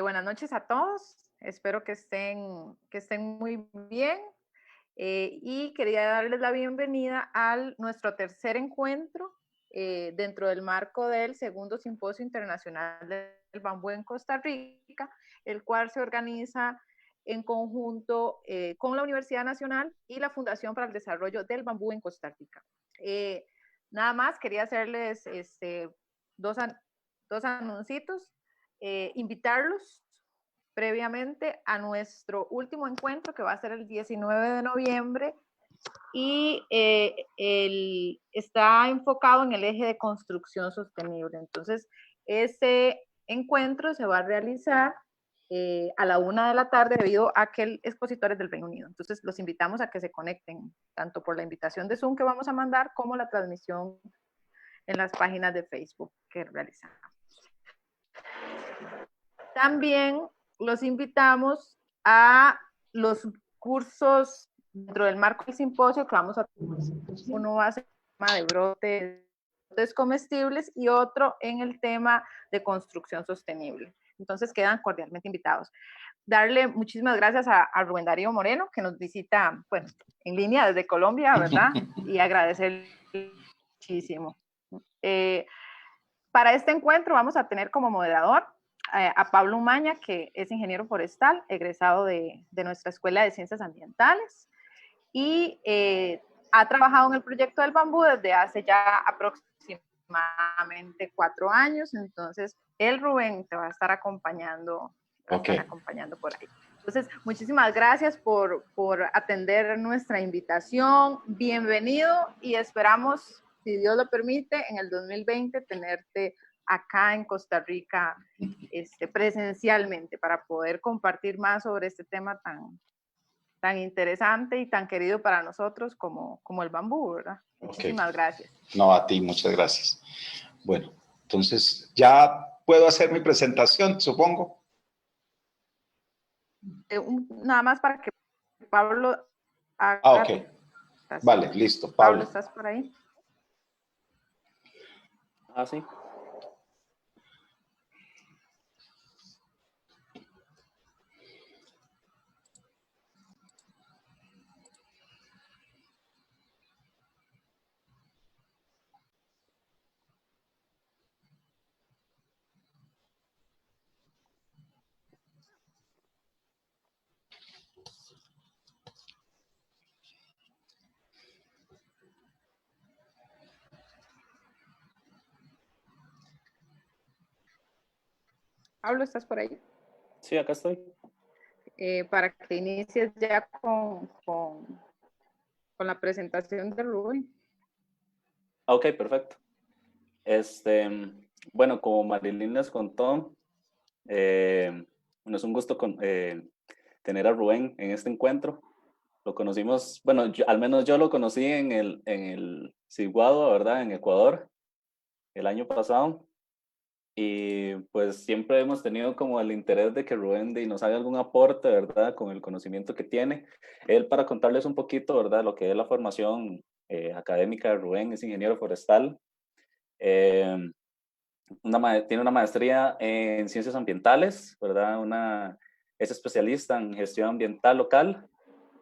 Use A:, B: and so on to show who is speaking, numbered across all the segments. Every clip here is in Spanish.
A: Buenas noches a todos. Espero que estén muy bien. Y quería darles la bienvenida a nuestro tercer encuentro dentro del marco del segundo Simposio Internacional del Bambú en Costa Rica, el cual se organiza en conjunto con la Universidad Nacional y la Fundación para el Desarrollo del Bambú en Costa Rica. Nada más, quería hacerles dos anuncios. Invitarlos previamente a nuestro último encuentro, que va a ser el 19 de noviembre, y está enfocado en el eje de construcción sostenible. Entonces, ese encuentro se va a realizar a la 1 de la tarde debido a que el expositor es del Reino Unido. Entonces, los invitamos a que se conecten, tanto por la invitación de Zoom que vamos a mandar, como la transmisión en las páginas de Facebook que realizamos. También los invitamos a los cursos dentro del marco del simposio que vamos a tener. Uno va a ser el tema de brotes comestibles y otro en el tema de construcción sostenible. Entonces quedan cordialmente invitados. Darle muchísimas gracias a Rubén Darío Moreno, que nos visita, bueno, en línea desde Colombia, ¿verdad? Y agradecerle muchísimo. Para este encuentro vamos a tener como moderador a Pablo Umaña, que es ingeniero forestal, egresado de nuestra Escuela de Ciencias Ambientales, y ha trabajado en el proyecto del bambú desde hace ya aproximadamente 4 años. Entonces, Rubén te va a estar acompañando, acompañando por ahí. Entonces, muchísimas gracias por atender nuestra invitación. Bienvenido y esperamos, si Dios lo permite, en el 2020 tenerte acá en Costa Rica presencialmente para poder compartir más sobre este tema tan interesante y tan querido para nosotros como el bambú, ¿verdad? Muchísimas gracias.
B: No, a ti, muchas gracias. Bueno, entonces ya puedo hacer mi presentación, supongo.
A: Nada más para que Pablo haga...
B: ok. Vale, listo.
A: Pablo, ¿estás por ahí?
C: Sí.
A: Pablo, ¿estás por ahí?
C: Sí, acá estoy.
A: Para que inicies ya con la presentación de Rubén.
C: Ok, perfecto. Bueno, como Marilyn les contó, bueno, es un gusto tener a Rubén en este encuentro. Lo conocimos, bueno, al menos yo lo conocí en el Ciguado, ¿verdad? En Ecuador, el año pasado. Y pues siempre hemos tenido como el interés de que Rubén nos haga algún aporte, ¿verdad? Con el conocimiento que tiene. Él, para contarles un poquito, ¿verdad? Lo que es la formación académica de Rubén, es ingeniero forestal. Tiene una maestría en ciencias ambientales, ¿verdad? Es especialista en gestión ambiental local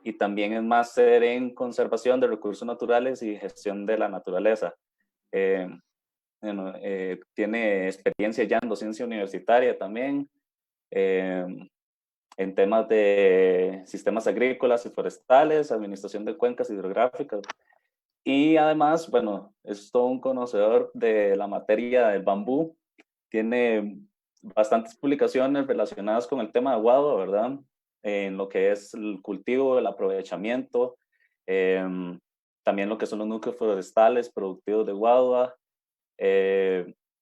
C: y también es máster en conservación de recursos naturales y gestión de la naturaleza. Tiene experiencia ya en docencia universitaria también, en temas de sistemas agrícolas y forestales, administración de cuencas hidrográficas. Y además, bueno, es todo un conocedor de la materia del bambú. Tiene bastantes publicaciones relacionadas con el tema de aguado, ¿verdad? En lo que es el cultivo, el aprovechamiento, también lo que son los núcleos forestales productivos de guadua,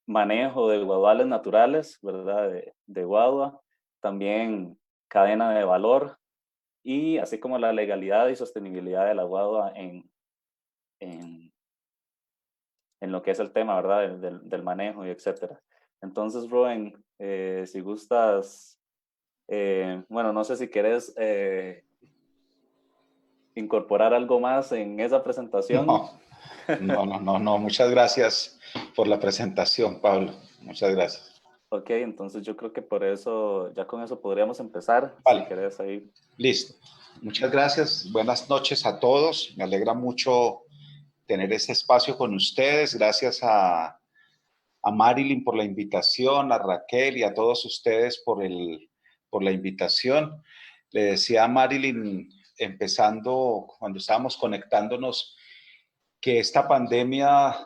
C: manejo de guaduales naturales, ¿verdad? De guadua, también cadena de valor y así como la legalidad y sostenibilidad de la guadua en lo que es el tema, ¿verdad? Del manejo y etcétera. Entonces, Rubén, si gustas, bueno, no sé si quieres incorporar algo más en esa presentación.
B: No, muchas gracias por la presentación, Pablo. Muchas gracias.
C: Ok, entonces yo creo que por eso, ya con eso podríamos empezar,
B: Vale.
C: si querés ahí.
B: Listo. Muchas gracias. Buenas noches a todos. Me alegra mucho tener este espacio con ustedes. Gracias a Marilyn por la invitación, a Raquel y a todos ustedes por la invitación. Le decía a Marilyn, empezando, cuando estábamos conectándonos, que esta pandemia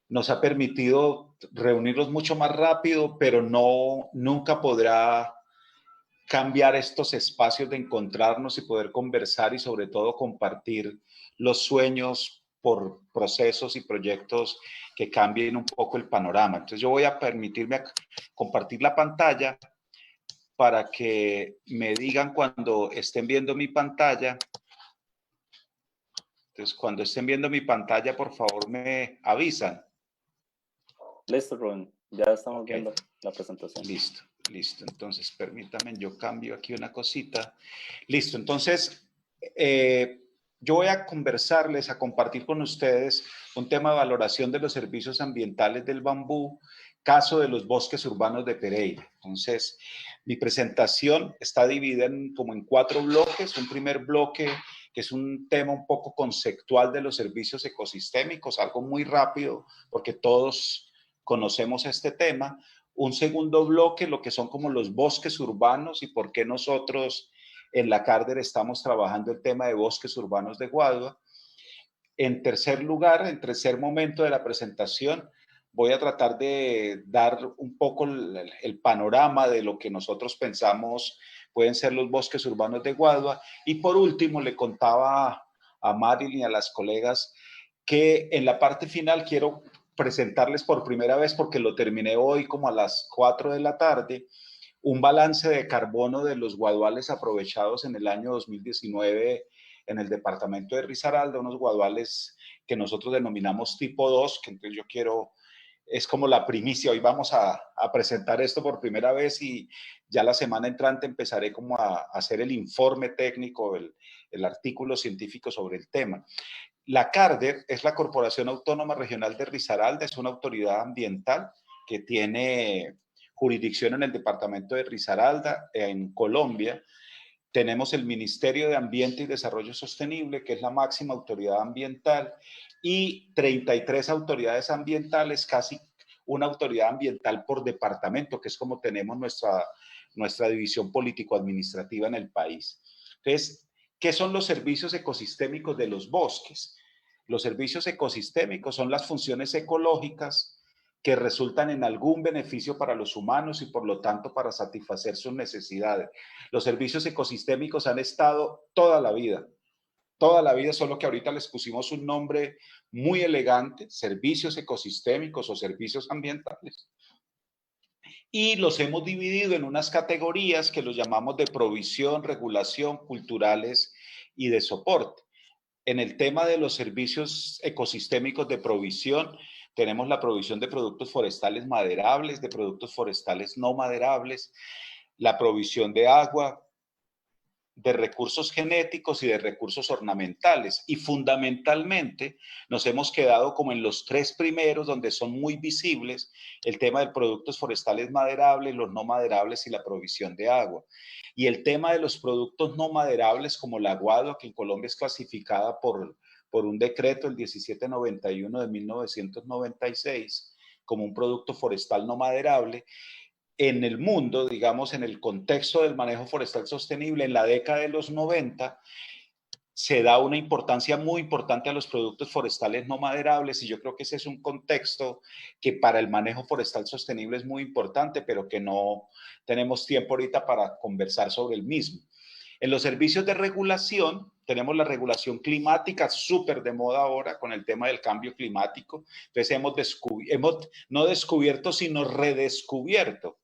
B: nos ha permitido reunirnos mucho más rápido, pero nunca podrá cambiar estos espacios de encontrarnos y poder conversar y sobre todo compartir los sueños por procesos y proyectos que cambien un poco el panorama. Entonces yo voy a permitirme compartir la pantalla para que me digan cuando estén viendo mi pantalla. Entonces cuando estén viendo mi pantalla, por favor me avisan.
C: Listo, Rubén. Ya estamos
B: Okay.
C: viendo la presentación.
B: Listo, listo. Entonces, permítame, yo cambio aquí una cosita. Listo, entonces, yo voy a conversarles, a compartir con ustedes un tema de valoración de los servicios ambientales del bambú, caso de los bosques urbanos de Pereira. Entonces, mi presentación está dividida como en 4 bloques. Un primer bloque que es un tema un poco conceptual de los servicios ecosistémicos, algo muy rápido, porque todos conocemos este tema. Un segundo bloque, lo que son como los bosques urbanos y por qué nosotros en la Carder estamos trabajando el tema de bosques urbanos de Guadua. En tercer lugar, en tercer momento de la presentación, voy a tratar de dar un poco el panorama de lo que nosotros pensamos pueden ser los bosques urbanos de Guadua. Y por último, le contaba a Marilyn y a las colegas que en la parte final quiero presentarles por primera vez, porque lo terminé hoy como a las 4 de la tarde, un balance de carbono de los guaduales aprovechados en el año 2019 en el departamento de Risaralda, unos guaduales que nosotros denominamos tipo 2, que entonces yo quiero, es como la primicia, hoy vamos a presentar esto por primera vez y ya la semana entrante empezaré como a hacer el informe técnico, el artículo científico sobre el tema. La CARDER es la Corporación Autónoma Regional de Risaralda, es una autoridad ambiental que tiene jurisdicción en el departamento de Risaralda, en Colombia. Tenemos el Ministerio de Ambiente y Desarrollo Sostenible, que es la máxima autoridad ambiental, y 33 autoridades ambientales, casi una autoridad ambiental por departamento, que es como tenemos nuestra división político-administrativa en el país. Entonces, ¿qué son los servicios ecosistémicos de los bosques? Los servicios ecosistémicos son las funciones ecológicas que resultan en algún beneficio para los humanos y por lo tanto para satisfacer sus necesidades. Los servicios ecosistémicos han estado toda la vida, solo que ahorita les pusimos un nombre muy elegante, servicios ecosistémicos o servicios ambientales. Y los hemos dividido en unas categorías que los llamamos de provisión, regulación, culturales y de soporte. En el tema de los servicios ecosistémicos de provisión, tenemos la provisión de productos forestales maderables, de productos forestales no maderables, la provisión de agua, de recursos genéticos y de recursos ornamentales. Y fundamentalmente nos hemos quedado como en los 3 primeros, donde son muy visibles el tema de productos forestales maderables, los no maderables y la provisión de agua. Y el tema de los productos no maderables, como la guadua, que en Colombia es clasificada por un decreto, el 1791 de 1996, como un producto forestal no maderable. En el mundo, digamos, en el contexto del manejo forestal sostenible, en la década de los 90, se da una importancia muy importante a los productos forestales no maderables y yo creo que ese es un contexto que para el manejo forestal sostenible es muy importante, pero que no tenemos tiempo ahorita para conversar sobre el mismo. En los servicios de regulación, tenemos la regulación climática, súper de moda ahora con el tema del cambio climático. Entonces hemos no descubierto, sino redescubierto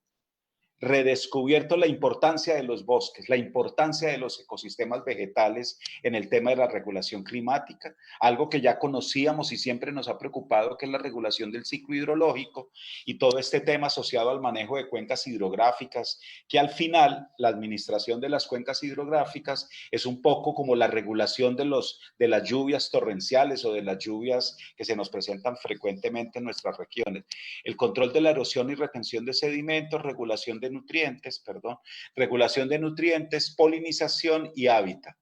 B: redescubierto la importancia de los bosques, la importancia de los ecosistemas vegetales en el tema de la regulación climática, algo que ya conocíamos y siempre nos ha preocupado, que es la regulación del ciclo hidrológico y todo este tema asociado al manejo de cuencas hidrográficas, que al final la administración de las cuencas hidrográficas es un poco como la regulación de las lluvias torrenciales o de las lluvias que se nos presentan frecuentemente en nuestras regiones. El control de la erosión y retención de sedimentos, regulación de nutrientes, polinización y hábitat.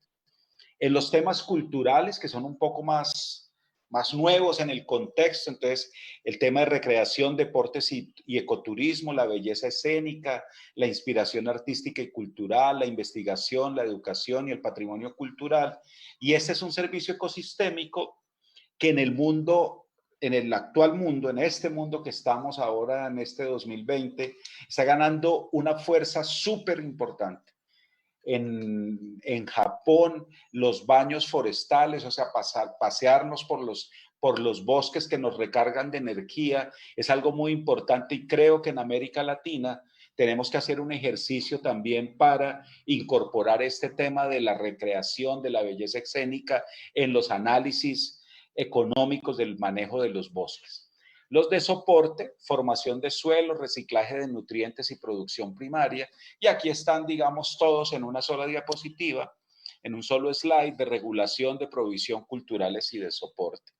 B: En los temas culturales, que son un poco más nuevos en el contexto, entonces el tema de recreación, deportes y ecoturismo, la belleza escénica, la inspiración artística y cultural, la investigación, la educación y el patrimonio cultural. Y este es un servicio ecosistémico que en el mundo, en el actual mundo, en este mundo que estamos ahora, en este 2020, está ganando una fuerza súper importante. En Japón, los baños forestales, o sea, pasearnos por los bosques que nos recargan de energía, es algo muy importante, y creo que en América Latina tenemos que hacer un ejercicio también para incorporar este tema de la recreación, de la belleza escénica en los análisis económicos del manejo de los bosques. Los de soporte, formación de suelo, reciclaje de nutrientes y producción primaria. Y aquí están, digamos, todos en una sola diapositiva, en un solo slide, de regulación, de provisión culturales y de soporte.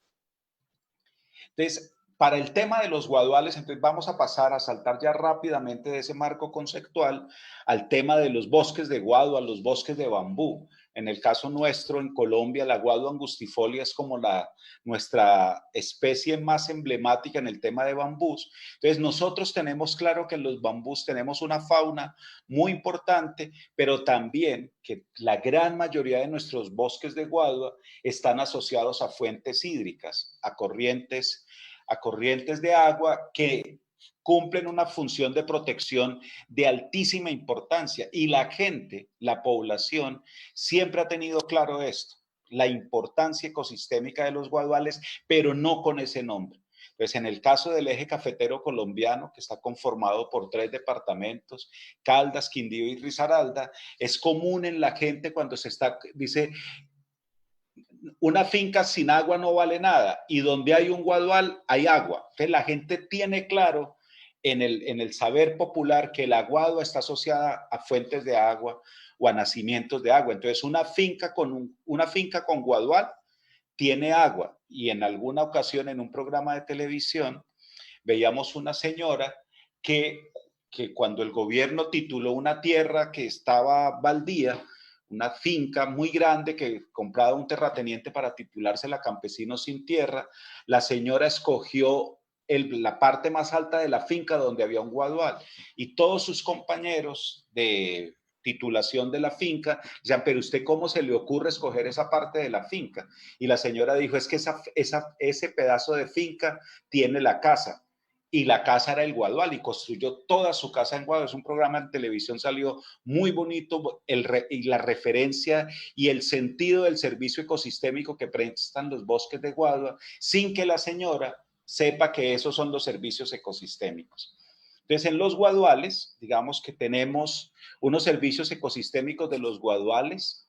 B: Entonces, para el tema de los guaduales, entonces vamos a pasar a saltar ya rápidamente de ese marco conceptual al tema de los bosques de guadua, los bosques de bambú. En el caso nuestro, en Colombia, la guadua angustifolia es como nuestra especie más emblemática en el tema de bambús. Entonces, nosotros tenemos claro que en los bambús tenemos una fauna muy importante, pero también que la gran mayoría de nuestros bosques de guadua están asociados a fuentes hídricas, a corrientes de agua que cumplen una función de protección de altísima importancia, y la gente, la población, siempre ha tenido claro esto, la importancia ecosistémica de los guaduales, pero no con ese nombre. Pues en el caso del eje cafetero colombiano, que está conformado por 3 departamentos, Caldas, Quindío y Risaralda, es común en la gente cuando dice, una finca sin agua no vale nada, y donde hay un guadual hay agua. Entonces la gente tiene claro en el saber popular que la guadua está asociada a fuentes de agua o a nacimientos de agua. Entonces una finca con guadual tiene agua. Y en alguna ocasión en un programa de televisión veíamos una señora que cuando el gobierno tituló una tierra que estaba baldía, una finca muy grande que compraba un terrateniente para titulársela campesino sin tierra, la señora escogió la parte más alta de la finca donde había un guadual, y todos sus compañeros de titulación de la finca decían, pero usted cómo se le ocurre escoger esa parte de la finca. Y la señora dijo, es que ese pedazo de finca tiene la casa, y la casa era el guadual, y construyó toda su casa en guadual. Es un programa de televisión, salió muy bonito, y la referencia y el sentido del servicio ecosistémico que prestan los bosques de guadua, sin que la señora sepa que esos son los servicios ecosistémicos. Entonces, en los guaduales, digamos que tenemos unos servicios ecosistémicos de los guaduales.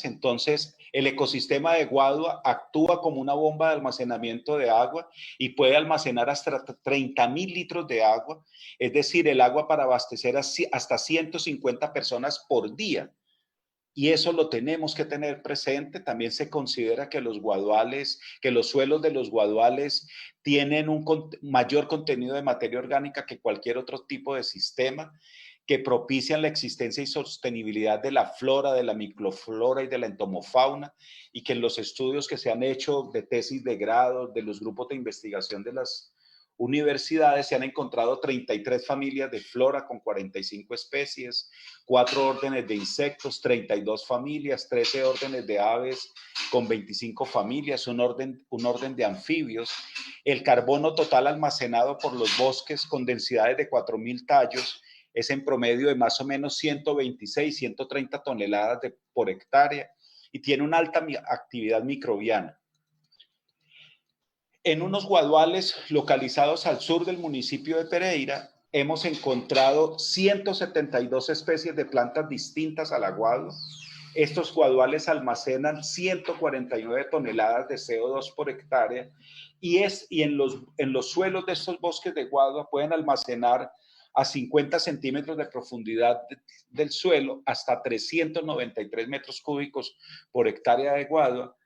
B: Entonces el ecosistema de guadua actúa como una bomba de almacenamiento de agua y puede almacenar hasta 30.000 litros de agua, es decir, el agua para abastecer hasta 150 personas por día. Y eso lo tenemos que tener presente. También se considera que los suelos de los guaduales tienen un mayor contenido de materia orgánica que cualquier otro tipo de sistema, que propician la existencia y sostenibilidad de la flora, de la microflora y de la entomofauna, y que en los estudios que se han hecho de tesis de grado, de los grupos de investigación de las universidades, se han encontrado 33 familias de flora con 45 especies, 4 órdenes de insectos, 32 familias, 13 órdenes de aves con 25 familias, un orden de anfibios. El carbono total almacenado por los bosques con densidades de 4.000 tallos es en promedio de más o menos 126, 130 toneladas por hectárea, y tiene una alta actividad microbiana. En unos guaduales localizados al sur del municipio de Pereira, hemos encontrado 172 especies de plantas distintas al aguado. Estos guaduales almacenan 149 toneladas de CO2 por hectárea y en los suelos de estos bosques de guadua pueden almacenar a 50 centímetros de profundidad del suelo hasta 393 metros cúbicos por hectárea de guadua,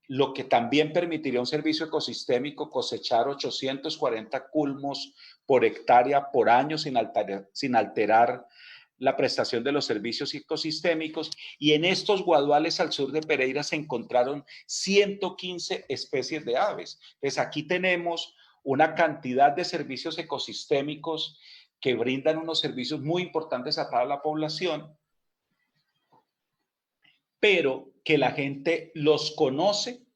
B: lo que también permitiría a un servicio ecosistémico cosechar 840 culmos por hectárea por año sin alterar la prestación de los servicios ecosistémicos. Y en estos guaduales al sur de Pereira se encontraron 115 especies de aves. Entonces aquí tenemos una cantidad de servicios ecosistémicos que brindan unos servicios muy importantes a toda la población, pero que la gente los conoce,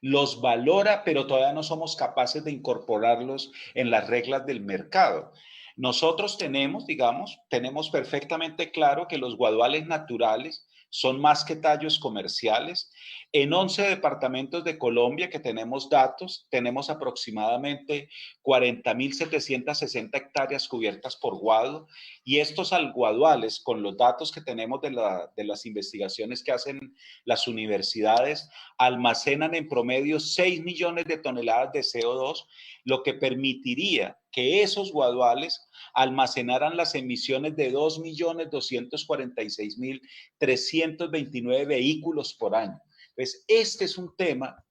B: los valora, pero todavía no somos capaces de incorporarlos en las reglas del mercado. Nosotros tenemos perfectamente claro que los guaduales naturales son más que tallos comerciales. En 11 departamentos de Colombia que tenemos datos, tenemos aproximadamente 40.760 hectáreas cubiertas por guado, y estos alguaduales, con los datos que tenemos de las investigaciones que hacen las universidades, almacenan en promedio 6 millones de toneladas de CO2, lo que permitiría que esos guaduales almacenaran las emisiones de 2.246.329 vehículos por año. Pues este es un tema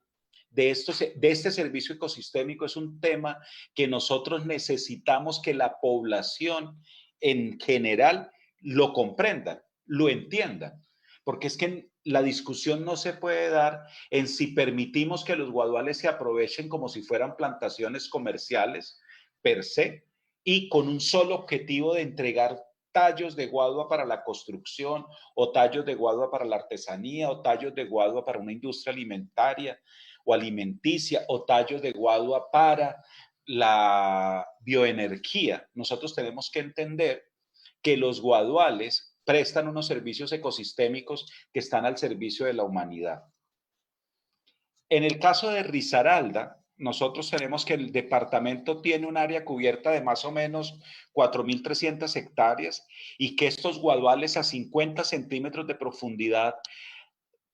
B: de este servicio ecosistémico, es un tema que nosotros necesitamos que la población en general lo comprenda, lo entienda, porque es que la discusión no se puede dar en si permitimos que los guaduales se aprovechen como si fueran plantaciones comerciales per se y con un solo objetivo de entregar tallos de guadua para la construcción o tallos de guadua para la artesanía o tallos de guadua para una industria alimentaria o alimenticia o tallos de guadua para la bioenergía. Nosotros tenemos que entender que los guaduales prestan unos servicios ecosistémicos que están al servicio de la humanidad. En el caso de Risaralda, nosotros tenemos que el departamento tiene un área cubierta de más o menos 4.300 hectáreas y que estos guaduales a 50 centímetros de profundidad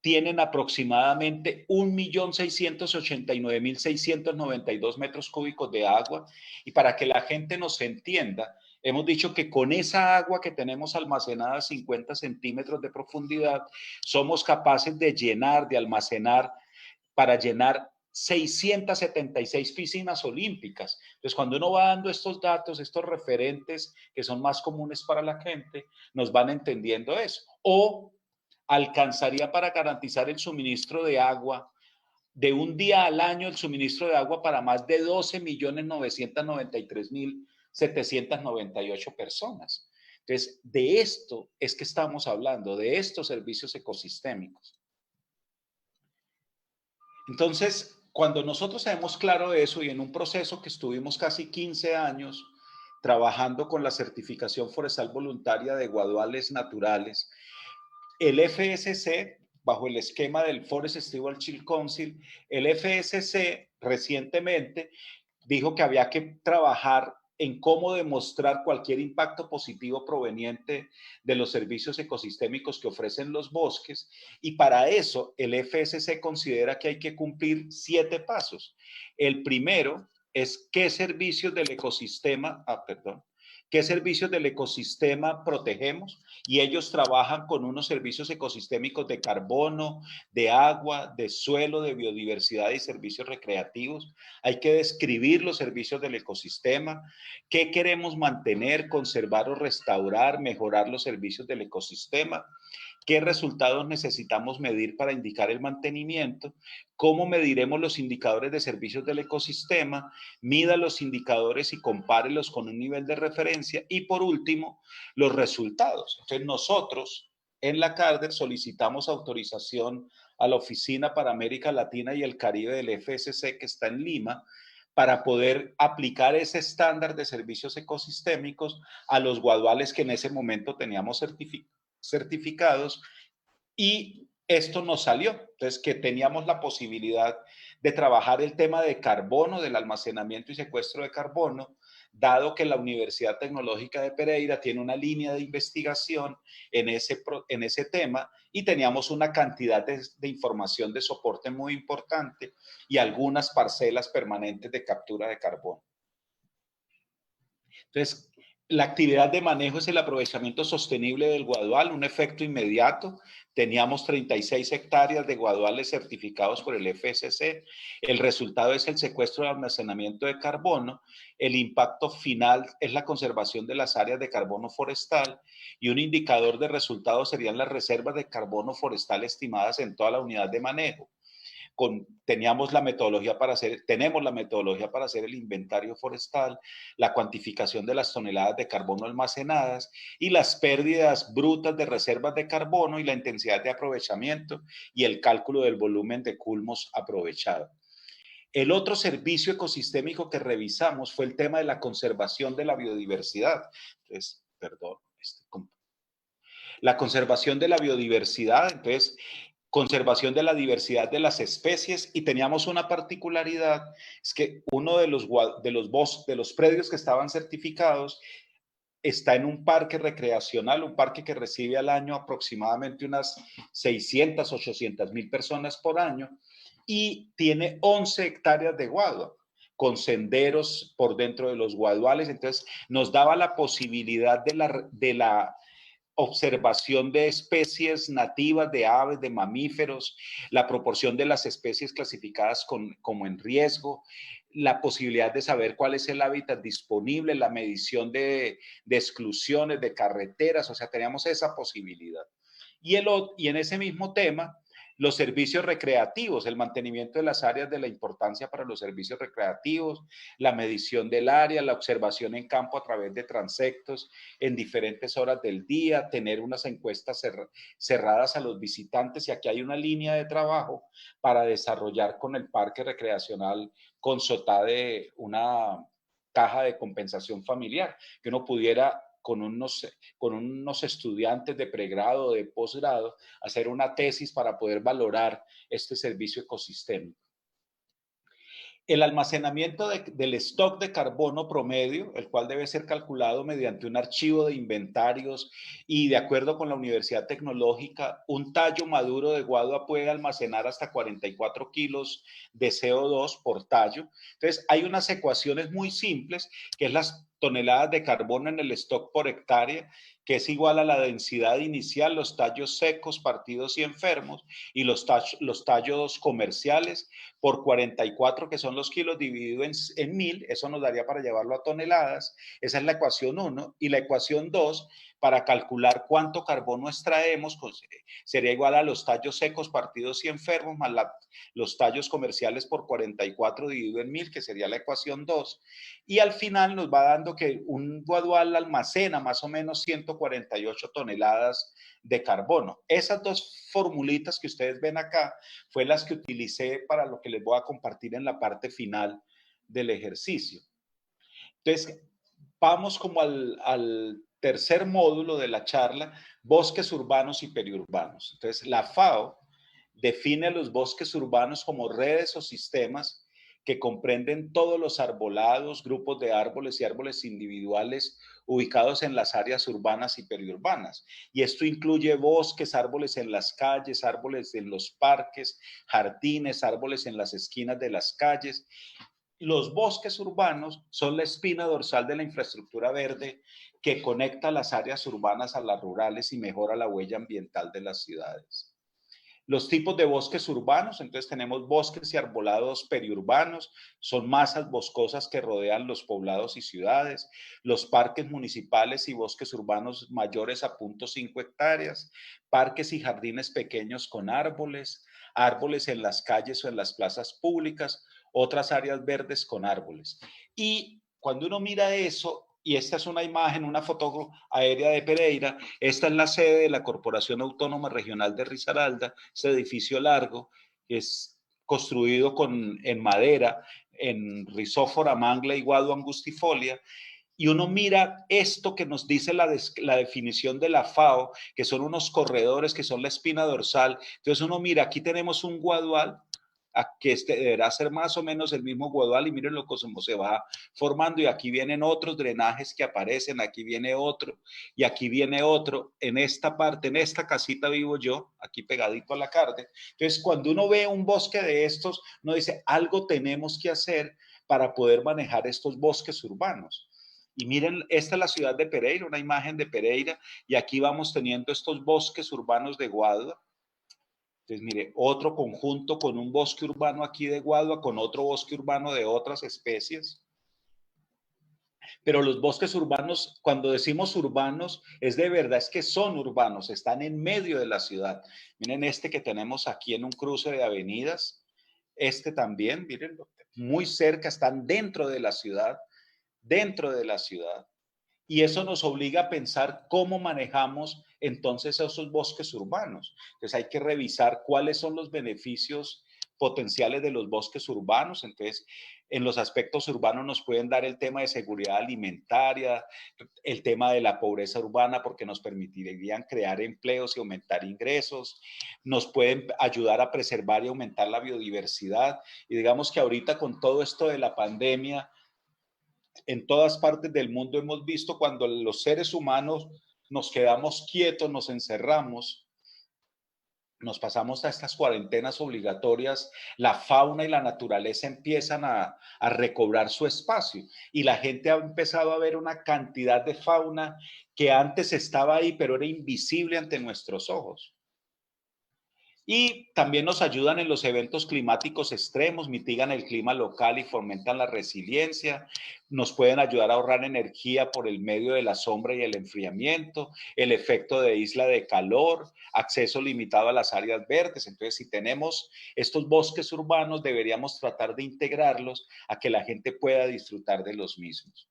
B: tienen aproximadamente 1.689.692 metros cúbicos de agua. Y para que la gente nos entienda, hemos dicho que con esa agua que tenemos almacenada a 50 centímetros de profundidad, somos capaces de llenar, de almacenar, para llenar 676 piscinas olímpicas. Entonces, cuando uno va dando estos datos, estos referentes que son más comunes para la gente, nos van entendiendo eso. O alcanzaría para garantizar el suministro de agua de un día al año, el suministro de agua para más de 12.993.798 personas. Entonces, de esto es que estamos hablando, de estos servicios ecosistémicos. Entonces, cuando nosotros tenemos claro eso y en un proceso que estuvimos casi 15 años trabajando con la certificación forestal voluntaria de guaduales naturales, el FSC, bajo el esquema del Forest Stewardship Council, el FSC recientemente dijo que había que trabajar en cómo demostrar cualquier impacto positivo proveniente de los servicios ecosistémicos que ofrecen los bosques, y para eso el FSC considera que hay que cumplir 7 pasos. El primero es qué servicios del ecosistema, qué servicios del ecosistema protegemos, y ellos trabajan con unos servicios ecosistémicos de carbono, de agua, de suelo, de biodiversidad y servicios recreativos. Hay que describir los servicios del ecosistema, qué queremos mantener, conservar o restaurar, mejorar los servicios del ecosistema, qué resultados necesitamos medir para indicar el mantenimiento, cómo mediremos los indicadores de servicios del ecosistema, mida los indicadores y compárelos con un nivel de referencia, y por último, los resultados. Entonces nosotros en la CARDER solicitamos autorización a la Oficina para América Latina y el Caribe del FSC, que está en Lima, para poder aplicar ese estándar de servicios ecosistémicos a los guaduales que en ese momento teníamos certificados, y esto nos salió. Entonces, que teníamos la posibilidad de trabajar el tema de carbono, del almacenamiento y secuestro de carbono, dado que la Universidad Tecnológica de Pereira tiene una línea de investigación en ese tema y teníamos una cantidad de información de soporte muy importante y algunas parcelas permanentes de captura de carbono. Entonces, la actividad de manejo es el aprovechamiento sostenible del guadual, un efecto inmediato. Teníamos 36 hectáreas de guaduales certificados por el FSC. El resultado es el secuestro de almacenamiento de carbono. El impacto final es la conservación de las áreas de carbono forestal y un indicador de resultados serían las reservas de carbono forestal estimadas en toda la unidad de manejo. Tenemos la metodología para hacer el inventario forestal, la cuantificación de las toneladas de carbono almacenadas y las pérdidas brutas de reservas de carbono y la intensidad de aprovechamiento y el cálculo del volumen de culmos aprovechado. El otro servicio ecosistémico que revisamos fue el tema de la conservación de la biodiversidad. Entonces, perdón, la conservación de la biodiversidad, entonces, conservación de la diversidad de las especies, y teníamos una particularidad, es que uno de los predios que estaban certificados está en un parque recreacional, un parque que recibe al año aproximadamente unas 600, 800 mil personas por año, y tiene 11 hectáreas de guadua, con senderos por dentro de los guaduales. Entonces nos daba la posibilidad de la observación de especies nativas, de aves, de mamíferos, la proporción de las especies clasificadas como en riesgo, la posibilidad de saber cuál es el hábitat disponible, la medición de exclusiones, de carreteras, o sea, teníamos esa posibilidad. Y en ese mismo tema, los servicios recreativos, el mantenimiento de las áreas de la importancia para los servicios recreativos, la medición del área, la observación en campo a través de transectos en diferentes horas del día, tener unas encuestas cerradas a los visitantes, y aquí hay una línea de trabajo para desarrollar con el parque recreacional con SOTADE una caja de compensación familiar, que uno pudiera con unos estudiantes de pregrado o de posgrado, hacer una tesis para poder valorar este servicio ecosistémico. El almacenamiento del stock de carbono promedio, el cual debe ser calculado mediante un archivo de inventarios, y de acuerdo con la Universidad Tecnológica, un tallo maduro de guadua puede almacenar hasta 44 kilos de CO2 por tallo. Entonces, hay unas ecuaciones muy simples, que es las toneladas de carbono en el stock por hectárea, que es igual a la densidad inicial, los tallos secos, partidos y enfermos, y los tallos comerciales, por 44, que son los kilos, dividido en 1000, eso nos daría para llevarlo a toneladas. Esa es la ecuación 1. Y la ecuación 2, para calcular cuánto carbono extraemos, pues, sería igual a los tallos secos, partidos y enfermos, más los tallos comerciales por 44 dividido en 1000, que sería la ecuación 2. Y al final nos va dando que un guadual almacena más o menos 148 toneladas de carbono. Esas dos formulitas que ustedes ven acá fue las que utilicé para lo que les voy a compartir en la parte final del ejercicio. Entonces, vamos como al tercer módulo de la charla, bosques urbanos y periurbanos. Entonces, la FAO define los bosques urbanos como redes o sistemas que comprenden todos los arbolados, grupos de árboles y árboles individuales ubicados en las áreas urbanas y periurbanas. Y esto incluye bosques, árboles en las calles, árboles en los parques, jardines, árboles en las esquinas de las calles. Los bosques urbanos son la espina dorsal de la infraestructura verde que conecta las áreas urbanas a las rurales y mejora la huella ambiental de las ciudades. Los tipos de bosques urbanos, entonces tenemos bosques y arbolados periurbanos, son masas boscosas que rodean los poblados y ciudades. Los parques municipales y bosques urbanos mayores a 0.5 hectáreas, parques y jardines pequeños con árboles, árboles en las calles o en las plazas públicas, otras áreas verdes con árboles. Y cuando uno mira eso, y esta es una imagen, una foto aérea de Pereira, esta es la sede de la Corporación Autónoma Regional de Risaralda, ese edificio largo, que es construido en madera, en rizófora, mangla y guadua angustifolia, y uno mira esto que nos dice la definición de la FAO, que son unos corredores, que son la espina dorsal. Entonces uno mira, aquí tenemos un guadual, a que este deberá ser más o menos el mismo Guadual, y miren lo cómo se va formando, y aquí vienen otros drenajes que aparecen, aquí viene otro, y aquí viene otro. En esta parte, en esta casita vivo yo, aquí pegadito a la carne. Entonces, cuando uno ve un bosque de estos, uno dice, algo tenemos que hacer para poder manejar estos bosques urbanos. Y miren, esta es la ciudad de Pereira, una imagen de Pereira, y aquí vamos teniendo estos bosques urbanos de Guadua. Entonces, mire, otro conjunto con un bosque urbano aquí de Guadua, con otro bosque urbano de otras especies. Pero los bosques urbanos, cuando decimos urbanos, es de verdad, es que son urbanos, están en medio de la ciudad. Miren este que tenemos aquí en un cruce de avenidas, este también, miren, muy cerca, están dentro de la ciudad. Y eso nos obliga a pensar cómo manejamos entonces esos bosques urbanos. Entonces hay que revisar cuáles son los beneficios potenciales de los bosques urbanos. Entonces, en los aspectos urbanos nos pueden dar el tema de seguridad alimentaria, el tema de la pobreza urbana, porque nos permitirían crear empleos y aumentar ingresos, nos pueden ayudar a preservar y aumentar la biodiversidad. Y digamos que ahorita con todo esto de la pandemia, en todas partes del mundo hemos visto cuando los seres humanos nos quedamos quietos, nos encerramos, nos pasamos a estas cuarentenas obligatorias, la fauna y la naturaleza empiezan a recobrar su espacio y la gente ha empezado a ver una cantidad de fauna que antes estaba ahí, pero era invisible ante nuestros ojos. Y también nos ayudan en los eventos climáticos extremos, mitigan el clima local y fomentan la resiliencia, nos pueden ayudar a ahorrar energía por el medio de la sombra y el enfriamiento, el efecto de isla de calor, acceso limitado a las áreas verdes. Entonces, si tenemos estos bosques urbanos, deberíamos tratar de integrarlos a que la gente pueda disfrutar de los mismos.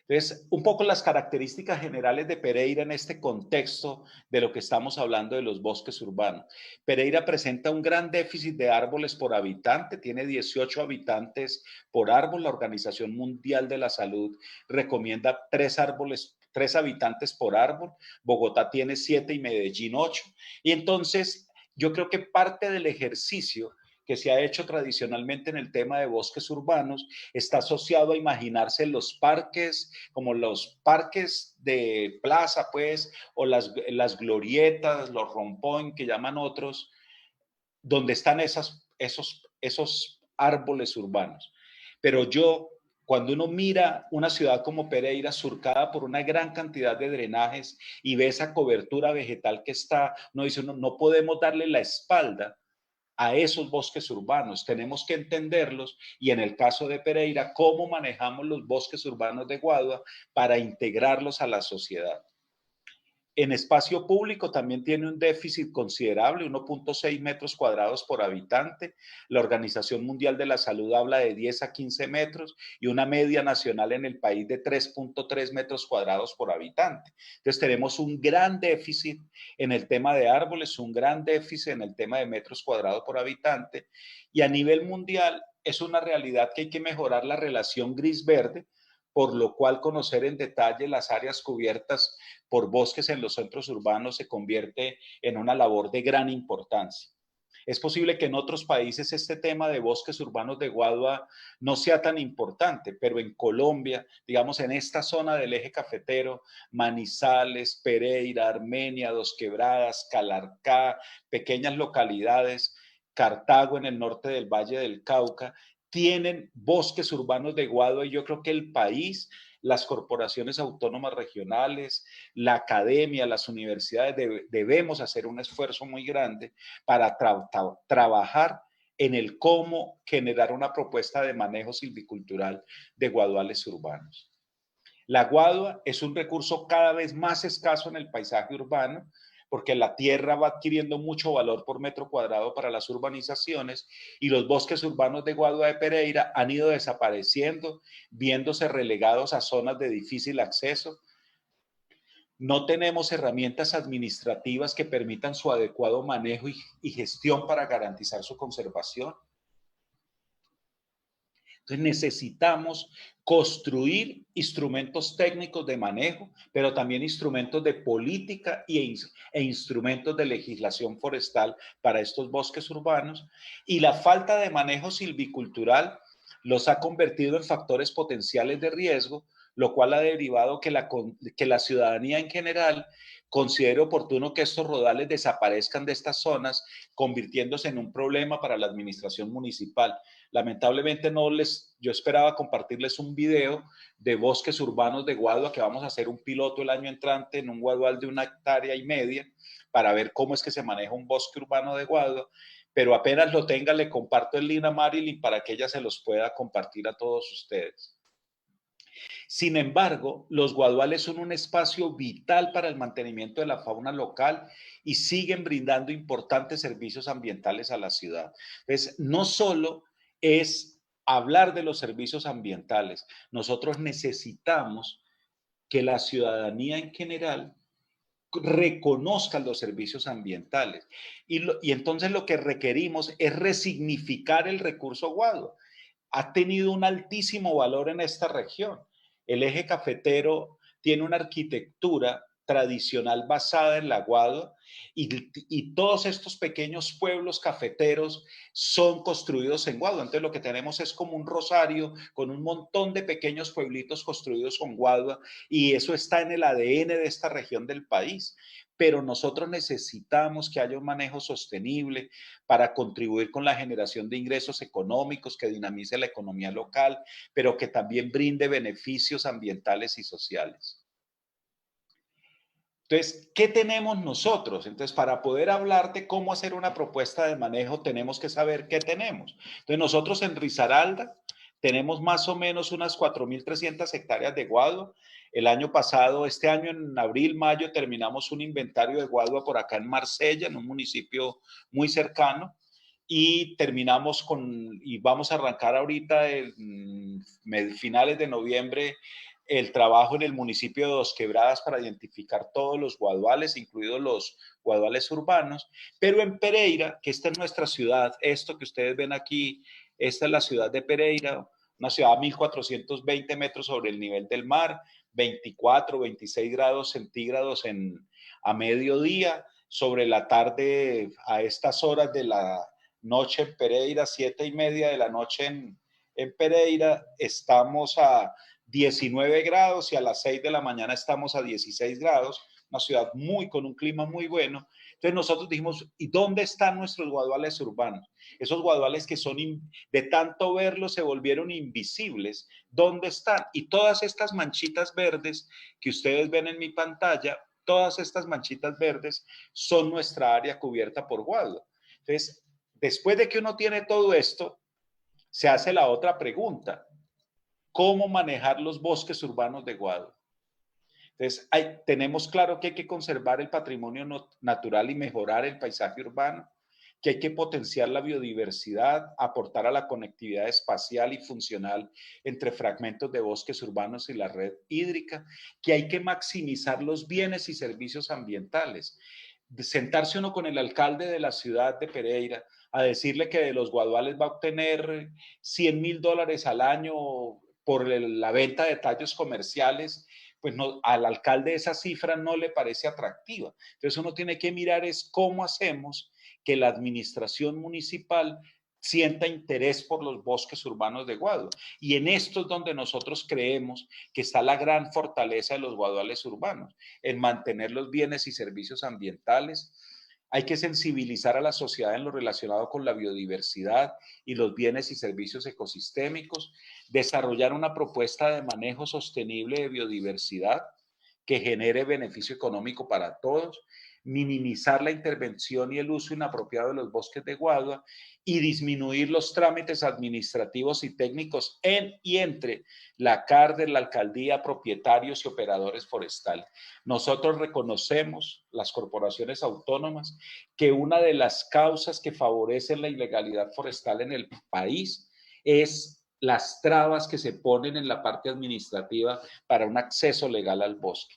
B: Entonces, un poco las características generales de Pereira en este contexto de lo que estamos hablando de los bosques urbanos. Pereira presenta un gran déficit de árboles por habitante, tiene 18 habitantes por árbol. La Organización Mundial de la Salud recomienda 3 habitantes por árbol. Bogotá tiene 7 y Medellín 8. Y entonces, yo creo que parte del ejercicio que se ha hecho tradicionalmente en el tema de bosques urbanos está asociado a imaginarse los parques, como los parques de plaza, pues, o las glorietas, los rompoint que llaman otros, donde están esos árboles urbanos. Pero cuando uno mira una ciudad como Pereira surcada por una gran cantidad de drenajes y ve esa cobertura vegetal que está, uno dice, no podemos darle la espalda a esos bosques urbanos, tenemos que entenderlos y en el caso de Pereira, cómo manejamos los bosques urbanos de Guadua para integrarlos a la sociedad. En espacio público también tiene un déficit considerable, 1.6 metros cuadrados por habitante. La Organización Mundial de la Salud habla de 10 a 15 metros y una media nacional en el país de 3.3 metros cuadrados por habitante. Entonces tenemos un gran déficit en el tema de árboles, un gran déficit en el tema de metros cuadrados por habitante, y a nivel mundial es una realidad que hay que mejorar la relación gris-verde, por lo cual conocer en detalle las áreas cubiertas por bosques en los centros urbanos se convierte en una labor de gran importancia. Es posible que en otros países este tema de bosques urbanos de Guadua no sea tan importante, pero en Colombia, digamos en esta zona del eje cafetero, Manizales, Pereira, Armenia, Dos Quebradas, Calarcá, pequeñas localidades, Cartago en el norte del Valle del Cauca, tienen bosques urbanos de Guadua y yo creo que el país, las corporaciones autónomas regionales, la academia, las universidades, debemos hacer un esfuerzo muy grande para trabajar en el cómo generar una propuesta de manejo silvicultural de guaduales urbanos. La guadua es un recurso cada vez más escaso en el paisaje urbano, porque la tierra va adquiriendo mucho valor por metro cuadrado para las urbanizaciones y los bosques urbanos de Guadua de Pereira han ido desapareciendo, viéndose relegados a zonas de difícil acceso. No tenemos herramientas administrativas que permitan su adecuado manejo y gestión para garantizar su conservación. Entonces necesitamos construir instrumentos técnicos de manejo, pero también instrumentos de política e instrumentos de legislación forestal para estos bosques urbanos. Y la falta de manejo silvicultural los ha convertido en factores potenciales de riesgo, lo cual ha derivado que la ciudadanía en general considere oportuno que estos rodales desaparezcan de estas zonas, convirtiéndose en un problema para la administración municipal. Lamentablemente yo esperaba compartirles un video de bosques urbanos de Guadua, que vamos a hacer un piloto el año entrante en un guadual de 1,5 hectáreas para ver cómo es que se maneja un bosque urbano de Guadua, pero apenas lo tenga le comparto el link a Marilyn para que ella se los pueda compartir a todos ustedes. Sin embargo, los guaduales son un espacio vital para el mantenimiento de la fauna local y siguen brindando importantes servicios ambientales a la ciudad. Entonces, no solo es hablar de los servicios ambientales, nosotros necesitamos que la ciudadanía en general reconozca los servicios ambientales. Y entonces lo que requerimos es resignificar el recurso Guadua. Ha tenido un altísimo valor en esta región. El eje cafetero tiene una arquitectura tradicional basada en la Guadua y todos estos pequeños pueblos cafeteros son construidos en Guadua. Entonces lo que tenemos es como un rosario con un montón de pequeños pueblitos construidos con Guadua y eso está en el ADN de esta región del país. Pero nosotros necesitamos que haya un manejo sostenible para contribuir con la generación de ingresos económicos que dinamice la economía local, pero que también brinde beneficios ambientales y sociales. Entonces, ¿qué tenemos nosotros? Entonces, para poder hablar de cómo hacer una propuesta de manejo, tenemos que saber qué tenemos. Entonces, nosotros en Risaralda tenemos más o menos unas 4.300 hectáreas de Guadua. El año pasado, este año en abril, mayo, terminamos un inventario de Guadua por acá en Marsella, en un municipio muy cercano. Y terminamos y vamos a arrancar ahorita en finales de noviembre el trabajo en el municipio de Dos Quebradas para identificar todos los guaduales, incluidos los guaduales urbanos, pero en Pereira, que esta es nuestra ciudad, esto que ustedes ven aquí, esta es la ciudad de Pereira, una ciudad a 1.420 metros sobre el nivel del mar, 24, 26 grados centígrados a mediodía, sobre la tarde a estas horas de la noche en Pereira, 7:30 de la noche en Pereira, estamos a 19 grados y a las 6 de la mañana estamos a 16 grados, una ciudad con un clima muy bueno. Entonces nosotros dijimos, ¿y dónde están nuestros guaduales urbanos? Esos guaduales que son, de tanto verlos, se volvieron invisibles. ¿Dónde están? Y todas estas manchitas verdes que ustedes ven en mi pantalla, todas estas manchitas verdes son nuestra área cubierta por Guadua. Entonces, después de que uno tiene todo esto, se hace la otra pregunta. ¿Cómo manejar los bosques urbanos de Guadua? Entonces, tenemos claro que hay que conservar el patrimonio natural y mejorar el paisaje urbano, que hay que potenciar la biodiversidad, aportar a la conectividad espacial y funcional entre fragmentos de bosques urbanos y la red hídrica, que hay que maximizar los bienes y servicios ambientales. Sentarse uno con el alcalde de la ciudad de Pereira a decirle que de los guaduales va a obtener $100,000 al año por la venta de tallos comerciales, pues no, al alcalde esa cifra no le parece atractiva. Entonces uno tiene que mirar es cómo hacemos que la administración municipal sienta interés por los bosques urbanos de Guadua. Y en esto es donde nosotros creemos que está la gran fortaleza de los guaduales urbanos, en mantener los bienes y servicios ambientales. Hay que sensibilizar a la sociedad en lo relacionado con la biodiversidad y los bienes y servicios ecosistémicos, desarrollar una propuesta de manejo sostenible de biodiversidad que genere beneficio económico para todos, minimizar la intervención y el uso inapropiado de los bosques de Guadua y disminuir los trámites administrativos y técnicos en y entre la CARDE, la alcaldía, propietarios y operadores forestales. Nosotros reconocemos, las corporaciones autónomas, que una de las causas que favorecen la ilegalidad forestal en el país es las trabas que se ponen en la parte administrativa para un acceso legal al bosque.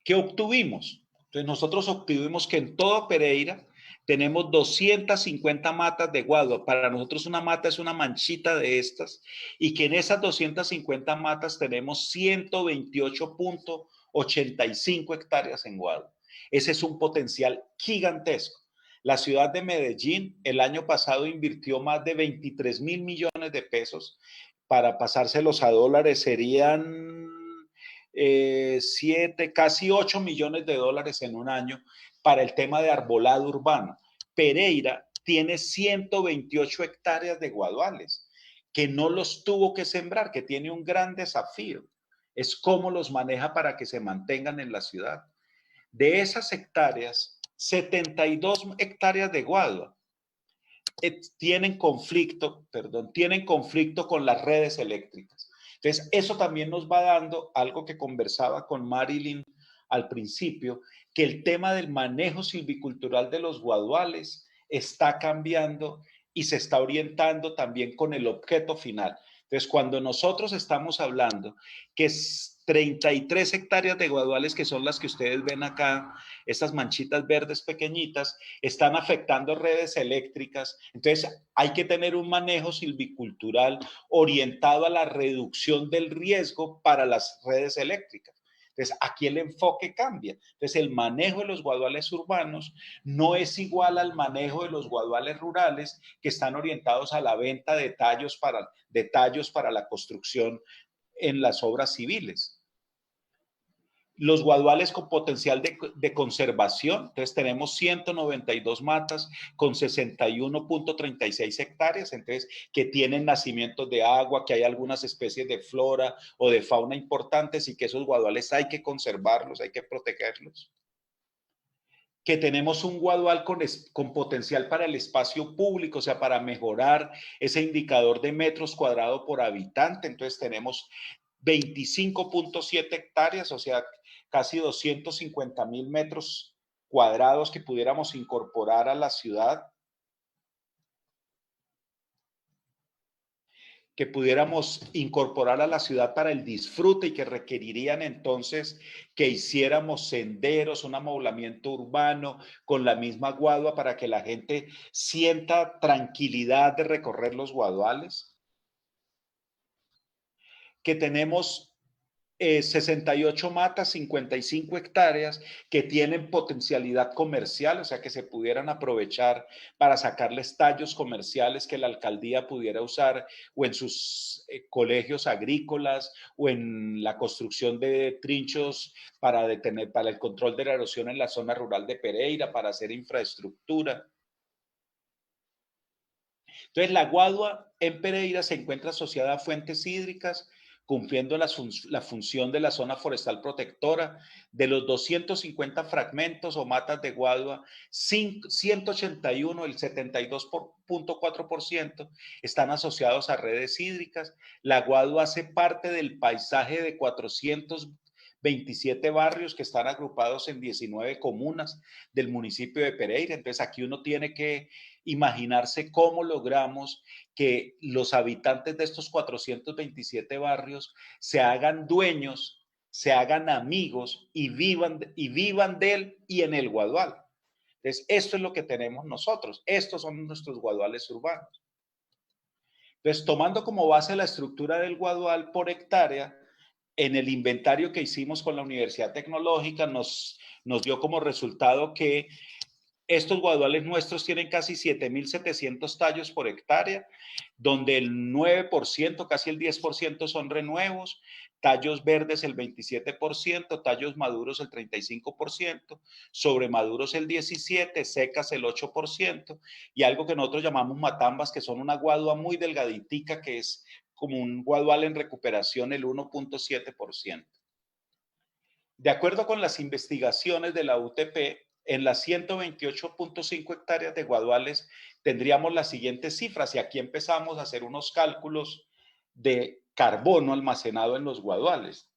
B: ¿Qué obtuvimos? Entonces nosotros obtuvimos que en todo Pereira tenemos 250 matas de guadua. Para nosotros una mata es una manchita de estas, y que en esas 250 matas tenemos 128.85 hectáreas en guadua. Ese es un potencial gigantesco. La ciudad de Medellín el año pasado invirtió más de 23.000 millones de pesos. Para pasárselos a dólares serían 7, casi 8 millones de dólares en un año para el tema de arbolado urbano. Pereira tiene 128 hectáreas de guaduales que no los tuvo que sembrar, que tiene un gran desafío. Es cómo los maneja para que se mantengan en la ciudad. De esas hectáreas, 72 hectáreas de guadua tienen conflicto con las redes eléctricas. Entonces, eso también nos va dando algo que conversaba con Marilyn al principio, que el tema del manejo silvicultural de los guaduales está cambiando y se está orientando también con el objeto final. Entonces, cuando nosotros estamos hablando que es 33 hectáreas de guaduales, que son las que ustedes ven acá, estas manchitas verdes pequeñitas, están afectando redes eléctricas. Entonces, hay que tener un manejo silvicultural orientado a la reducción del riesgo para las redes eléctricas. Entonces, aquí el enfoque cambia. Entonces, el manejo de los guaduales urbanos no es igual al manejo de los guaduales rurales, que están orientados a la venta de tallos para la construcción en las obras civiles. Los guaduales con potencial de conservación, entonces tenemos 192 matas con 61.36 hectáreas, entonces que tienen nacimientos de agua, que hay algunas especies de flora o de fauna importantes y que esos guaduales hay que conservarlos, hay que protegerlos. Que tenemos un guadual con potencial para el espacio público, o sea, para mejorar ese indicador de metros cuadrados por habitante, entonces tenemos 25.7 hectáreas, o sea, casi 250.000 metros cuadrados que pudiéramos incorporar a la ciudad, para el disfrute, y que requerirían entonces que hiciéramos senderos, un amoblamiento urbano con la misma guadua para que la gente sienta tranquilidad de recorrer los guaduales. Que tenemos 68 matas, 55 hectáreas que tienen potencialidad comercial, o sea, que se pudieran aprovechar para sacarles tallos comerciales que la alcaldía pudiera usar o en sus colegios agrícolas o en la construcción de trinchos para el control de la erosión en la zona rural de Pereira, para hacer infraestructura. Entonces, la guadua en Pereira se encuentra asociada a fuentes hídricas, cumpliendo la función de la zona forestal protectora. De los 250 fragmentos o matas de guadua, 181, el 72.4%, están asociados a redes hídricas. La guadua hace parte del paisaje de 427 barrios que están agrupados en 19 comunas del municipio de Pereira. Entonces, aquí uno tiene que imaginarse cómo logramos que los habitantes de estos 427 barrios se hagan dueños, se hagan amigos y vivan de él y en el guadual. Entonces, esto es lo que tenemos nosotros. Estos son nuestros guaduales urbanos. Entonces, tomando como base la estructura del guadual por hectárea, en el inventario que hicimos con la Universidad Tecnológica nos dio como resultado que estos guaduales nuestros tienen casi 7.700 tallos por hectárea, donde el 9%, casi el 10% son renuevos, tallos verdes el 27%, tallos maduros el 35%, sobremaduros el 17%, secas el 8%, y algo que nosotros llamamos matambas, que son una guadua muy delgaditica, que es como un guadual en recuperación, el 1.7%. De acuerdo con las investigaciones de la UTP, en las 128.5 hectáreas de guaduales tendríamos las siguientes cifras, y aquí empezamos a hacer unos cálculos de carbono almacenado en los guaduales.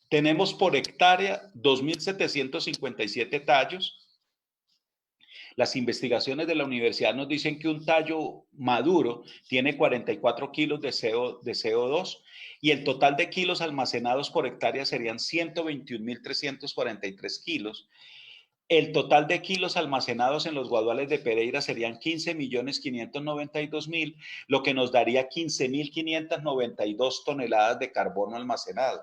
B: Tenemos por hectárea 2.757 tallos. Las investigaciones de la universidad nos dicen que un tallo maduro tiene 44 kilos de CO2 y el total de kilos almacenados por hectárea serían 121.343 kilos. El total de kilos almacenados en los guaduales de Pereira serían 15.592.000, lo que nos daría 15.592 toneladas de carbono almacenado.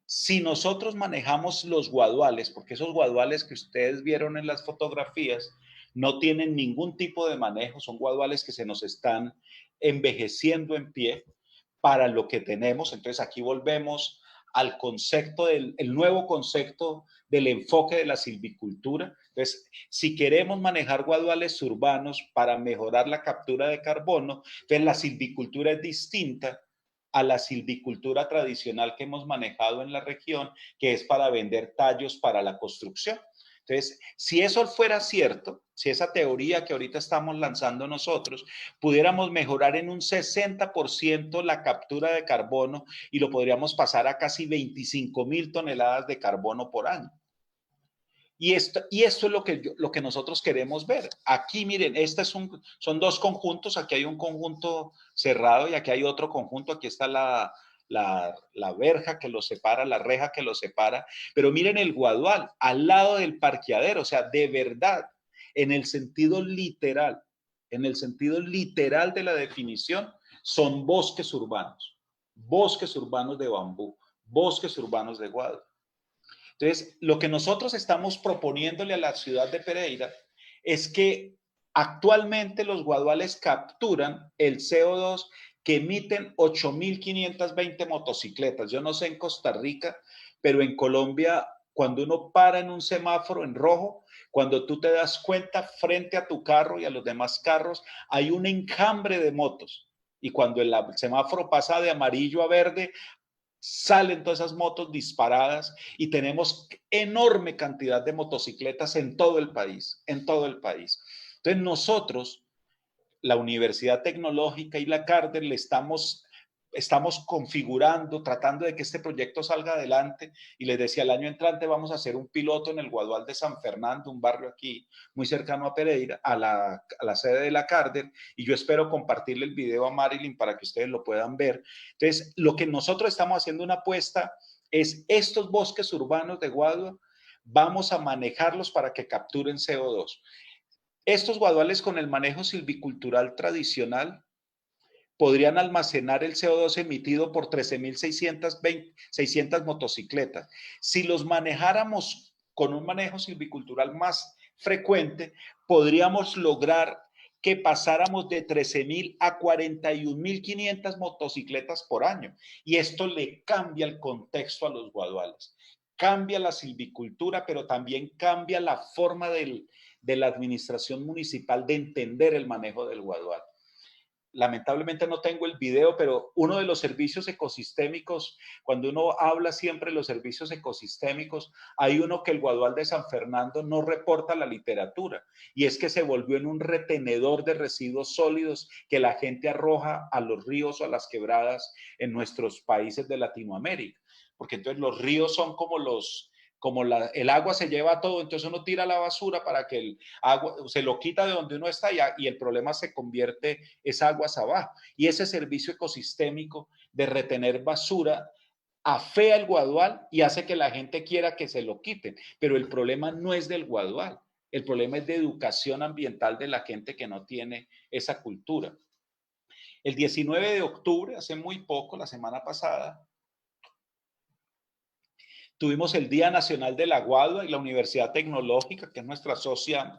B: Si nosotros manejamos los guaduales, porque esos guaduales que ustedes vieron en las fotografías no tienen ningún tipo de manejo, son guaduales que se nos están envejeciendo en pie para lo que tenemos. Entonces aquí volvemos al concepto el nuevo concepto del enfoque de la silvicultura. Entonces, si queremos manejar guaduales urbanos para mejorar la captura de carbono, entonces la silvicultura es distinta a la silvicultura tradicional que hemos manejado en la región, que es para vender tallos para la construcción. Entonces, si eso fuera cierto, si esa teoría que ahorita estamos lanzando nosotros, pudiéramos mejorar en un 60% la captura de carbono y lo podríamos pasar a casi 25.000 toneladas de carbono por año. Y esto es lo que nosotros queremos ver. Aquí, miren, son dos conjuntos. Aquí hay un conjunto cerrado y aquí hay otro conjunto. Aquí está la verja que los separa, la reja que los separa. Pero miren el guadual, al lado del parqueadero. O sea, de verdad, en el sentido literal de la definición, son bosques urbanos de bambú, bosques urbanos de guado. Entonces, lo que nosotros estamos proponiéndole a la ciudad de Pereira es que actualmente los guaduales capturan el CO2 que emiten 8.520 motocicletas. Yo no sé en Costa Rica, pero en Colombia, cuando uno para en un semáforo en rojo, cuando tú te das cuenta frente a tu carro y a los demás carros, hay un enjambre de motos. Y cuando el semáforo pasa de amarillo a verde, salen todas esas motos disparadas y tenemos enorme cantidad de motocicletas en todo el país, Entonces nosotros, la Universidad Tecnológica y la Cárder, le estamos configurando, tratando de que este proyecto salga adelante. Y les decía, el año entrante vamos a hacer un piloto en el Guadual de San Fernando, un barrio aquí muy cercano a Pereira, a la sede de la Cárder, y yo espero compartirle el video a Marilyn para que ustedes lo puedan ver. Entonces, lo que nosotros estamos haciendo una apuesta es estos bosques urbanos de Guadua, vamos a manejarlos para que capturen CO2. Estos guaduales con el manejo silvicultural tradicional podrían almacenar el CO2 emitido por 13.600 motocicletas. Si los manejáramos con un manejo silvicultural más frecuente, podríamos lograr que pasáramos de 13.000 a 41.500 motocicletas por año. Y esto le cambia el contexto a los guaduales. Cambia la silvicultura, pero también cambia la forma de la administración municipal de entender el manejo del guadual. Lamentablemente no tengo el video, pero uno de los servicios ecosistémicos, cuando uno habla siempre de los servicios ecosistémicos, hay uno que el Guadual de San Fernando no reporta a la literatura, y es que se volvió en un retenedor de residuos sólidos que la gente arroja a los ríos o a las quebradas en nuestros países de Latinoamérica, porque entonces los ríos son como el agua se lleva todo, entonces uno tira la basura para que el agua se lo quita de donde uno está y el problema se convierte esa aguas abajo. Y ese servicio ecosistémico de retener basura afea el guadual y hace que la gente quiera que se lo quiten. Pero el problema no es del guadual, el problema es de educación ambiental de la gente que no tiene esa cultura. El 19 de octubre, hace muy poco, la semana pasada, tuvimos el Día Nacional de la Guadua y la Universidad Tecnológica, que es nuestra socia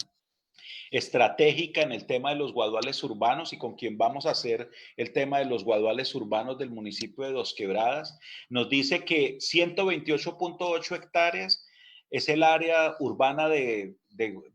B: estratégica en el tema de los guaduales urbanos y con quien vamos a hacer el tema de los guaduales urbanos del municipio de Dos Quebradas, nos dice que 128.8 hectáreas es el área urbana de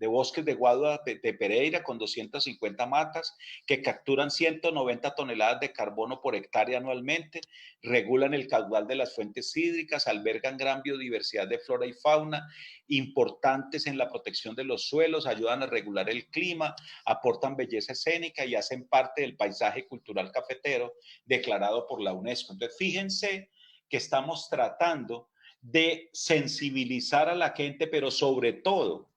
B: bosques de Guadua de Pereira, con 250 matas que capturan 190 toneladas de carbono por hectárea anualmente, regulan el caudal de las fuentes hídricas, albergan gran biodiversidad de flora y fauna, importantes en la protección de los suelos, ayudan a regular el clima, aportan belleza escénica y hacen parte del paisaje cultural cafetero declarado por la UNESCO. Entonces, fíjense que estamos tratando de sensibilizar a la gente, pero sobre todo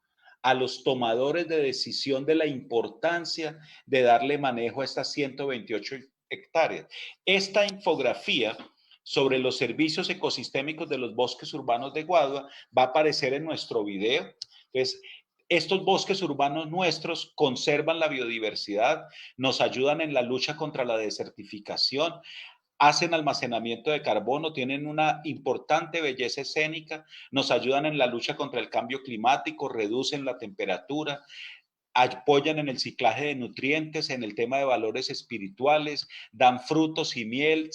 B: a los tomadores de decisión de la importancia de darle manejo a estas 128 hectáreas. Esta infografía sobre los servicios ecosistémicos de los bosques urbanos de Guadua va a aparecer en nuestro video. Entonces, Estos bosques urbanos nuestros conservan la biodiversidad, nos ayudan en la lucha contra la desertificación, hacen almacenamiento de carbono, tienen una importante belleza escénica, nos ayudan en la lucha contra el cambio climático, reducen la temperatura, apoyan en el ciclaje de nutrientes, en el tema de valores espirituales, dan frutos y miel,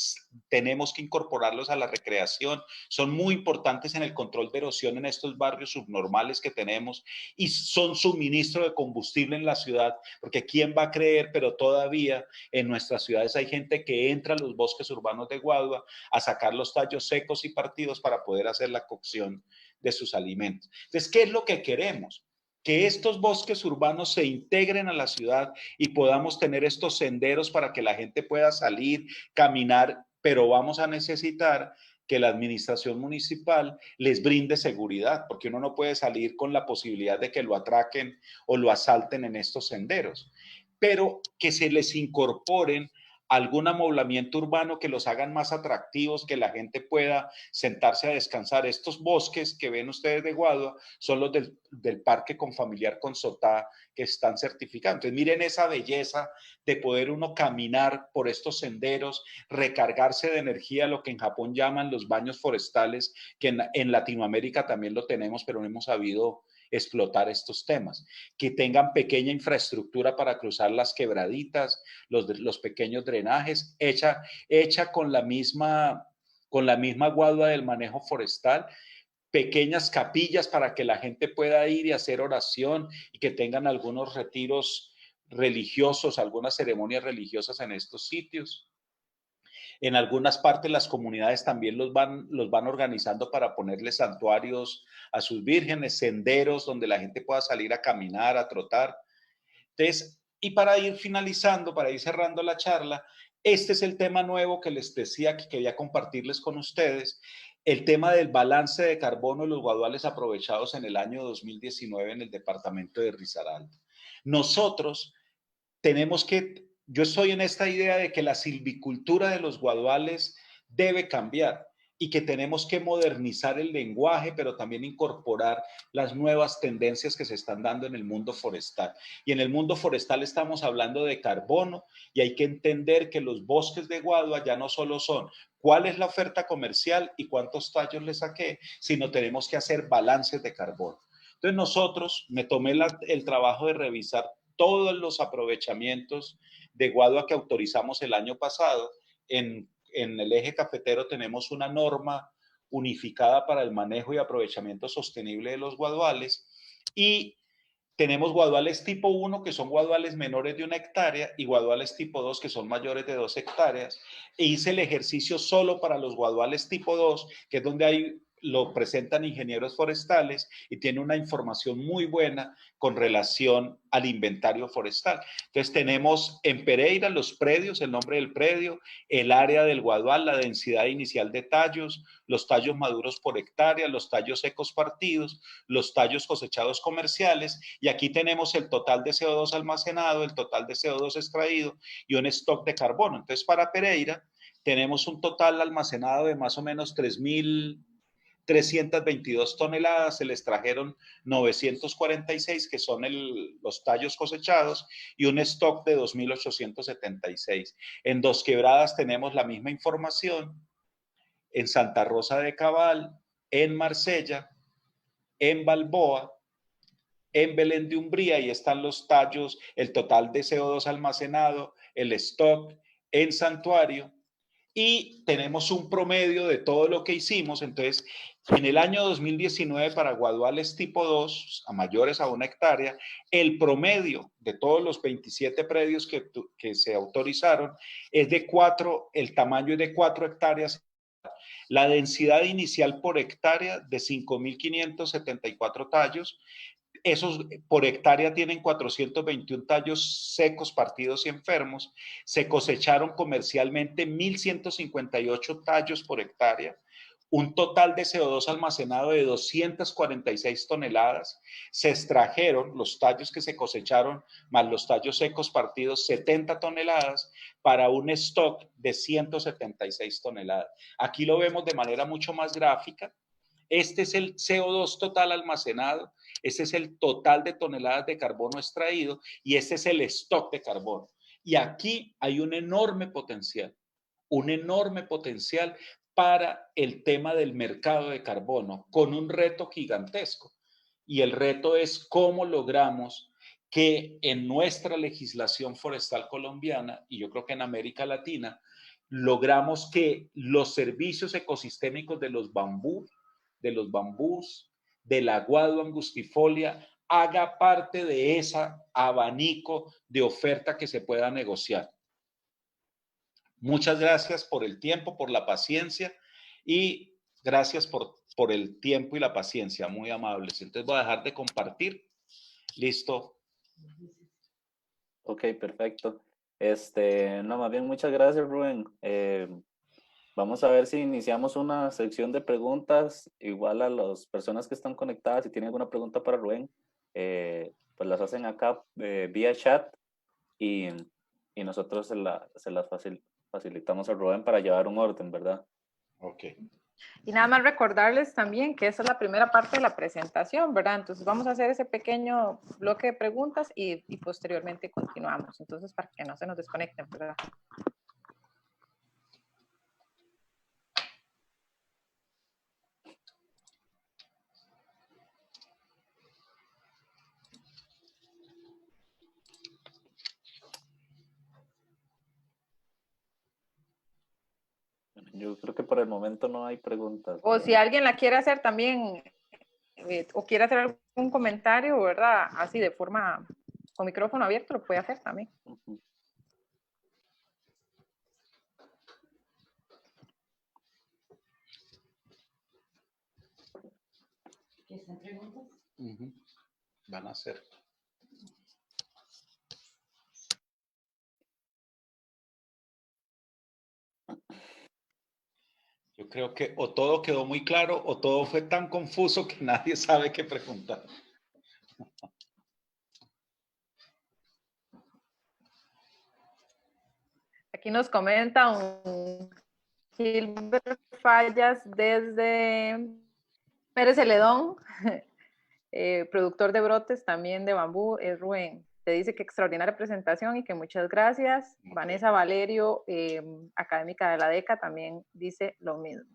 B: tenemos que incorporarlos a la recreación, son muy importantes en el control de erosión en estos barrios subnormales que tenemos y son suministro de combustible en la ciudad, porque quién va a creer, pero todavía en nuestras ciudades hay gente que entra a los bosques urbanos de Guadua a sacar los tallos secos y partidos para poder hacer la cocción de sus alimentos. Entonces, ¿qué es lo que queremos? Que estos bosques urbanos se integren a la ciudad y podamos tener estos senderos para que la gente pueda salir, caminar, pero vamos a necesitar que la administración municipal les brinde seguridad, porque uno no puede salir con la posibilidad de que lo atraquen o lo asalten en estos senderos, pero que se les incorporen algún amoblamiento urbano que los hagan más atractivos, que la gente pueda sentarse a descansar. Estos bosques que ven ustedes de Guadua son los del Parque Confamiliar Consotá que están certificados. Entonces miren esa belleza de poder uno caminar por estos senderos, recargarse de energía, lo que en Japón llaman los baños forestales, que en Latinoamérica también lo tenemos, pero no hemos sabido explotar estos temas, que tengan pequeña infraestructura para cruzar las quebraditas, los pequeños drenajes, hecha con la misma Guadua del manejo forestal, pequeñas capillas para que la gente pueda ir y hacer oración y que tengan algunos retiros religiosos, algunas ceremonias religiosas en estos sitios. En algunas partes las comunidades también los van organizando para ponerles santuarios a sus vírgenes, senderos donde la gente pueda salir a caminar, a trotar. Entonces, y para ir finalizando, para ir cerrando la charla, este es el tema nuevo que les decía que quería compartirles con ustedes, el tema del balance de carbono y los guaduales aprovechados en el año 2019 en el departamento de Risaralda. Nosotros tenemos que, yo estoy en esta idea de que la silvicultura de los guaduales debe cambiar y que tenemos que modernizar el lenguaje, pero también incorporar las nuevas tendencias que se están dando en el mundo forestal. Y en el mundo forestal estamos hablando de carbono y hay que entender que los bosques de Guadua ya no solo son cuál es la oferta comercial y cuántos tallos le saqué, sino tenemos que hacer balances de carbono. Entonces nosotros, me tomé el trabajo de revisar todos los aprovechamientos de Guadua que autorizamos el año pasado. En el eje cafetero tenemos una norma unificada para el manejo y aprovechamiento sostenible de los guaduales y tenemos guaduales tipo 1 que son guaduales menores de 1 hectárea y guaduales tipo 2 que son mayores de 2 hectáreas. E hice el ejercicio solo para los guaduales tipo 2, que es donde lo presentan ingenieros forestales y tiene una información muy buena con relación al inventario forestal. Entonces tenemos en Pereira los predios, el nombre del predio, el área del guadual, la densidad inicial de tallos, los tallos maduros por hectárea, los tallos secos partidos, los tallos cosechados comerciales, y aquí tenemos el total de CO2 almacenado, el total de CO2 extraído y un stock de carbono. Entonces para Pereira tenemos un total almacenado de más o menos 3.322 toneladas, se les trajeron 946 que son los tallos cosechados y un stock de 2.876. En Dos Quebradas tenemos la misma información, en Santa Rosa de Cabal, en Marsella, en Balboa, en Belén de Umbría, y están los tallos, el total de CO2 almacenado, el stock en Santuario, y tenemos un promedio de todo lo que hicimos. Entonces, en el año 2019 para guaduales tipo 2, a mayores a 1 hectárea, el promedio de todos los 27 predios que se autorizaron es de 4, el tamaño es de 4 hectáreas. La densidad inicial por hectárea de 5.574 tallos. Esos por hectárea tienen 421 tallos secos, partidos y enfermos. Se cosecharon comercialmente 1.158 tallos por hectárea. Un total de CO2 almacenado de 246 toneladas. Se extrajeron los tallos que se cosecharon, más los tallos secos partidos, 70 toneladas para un stock de 176 toneladas. Aquí lo vemos de manera mucho más gráfica. Este es el CO2 total almacenado, este es el total de toneladas de carbono extraído y este es el stock de carbono. Y aquí hay un enorme potencial para el tema del mercado de carbono, con un reto gigantesco. Y el reto es cómo logramos que en nuestra legislación forestal colombiana, y yo creo que en América Latina, logramos que los servicios ecosistémicos de los bambús, del aguado angustifolia, haga parte de ese abanico de oferta que se pueda negociar. Muchas gracias por el tiempo, por la paciencia y gracias por el tiempo y la paciencia, muy amables. Entonces voy a dejar de compartir. Listo.
C: Ok, perfecto. No, más bien muchas gracias, Rubén. Vamos a ver si iniciamos una sección de preguntas, igual a las personas que están conectadas, si tienen alguna pregunta para Rubén, pues las hacen acá vía chat y, y nosotros se las facilitamos a Rubén para llevar un orden, ¿verdad?
B: Ok.
A: Y nada más recordarles también que esa es la primera parte de la presentación, ¿verdad? Entonces vamos a hacer ese pequeño bloque de preguntas y posteriormente continuamos. Entonces, para que no se nos desconecten, ¿verdad?
C: Yo creo que por el momento no hay preguntas,
A: O
C: ¿verdad?
A: si alguien la quiere hacer también, o quiere hacer algún comentario, ¿verdad? Así de forma, con micrófono abierto, lo puede hacer también.
C: Uh-huh.
D: ¿Están preguntas?
B: Van a ser. Yo creo que o todo quedó muy claro o todo fue tan confuso que nadie sabe qué preguntar.
A: Aquí nos comenta un Gilbert Fallas desde Pérez Celedón, productor de brotes también de bambú, es Rubén. Te dice que extraordinaria presentación y que muchas gracias.
B: Okay.
A: Vanessa Valerio, académica de la DECA, también dice lo mismo,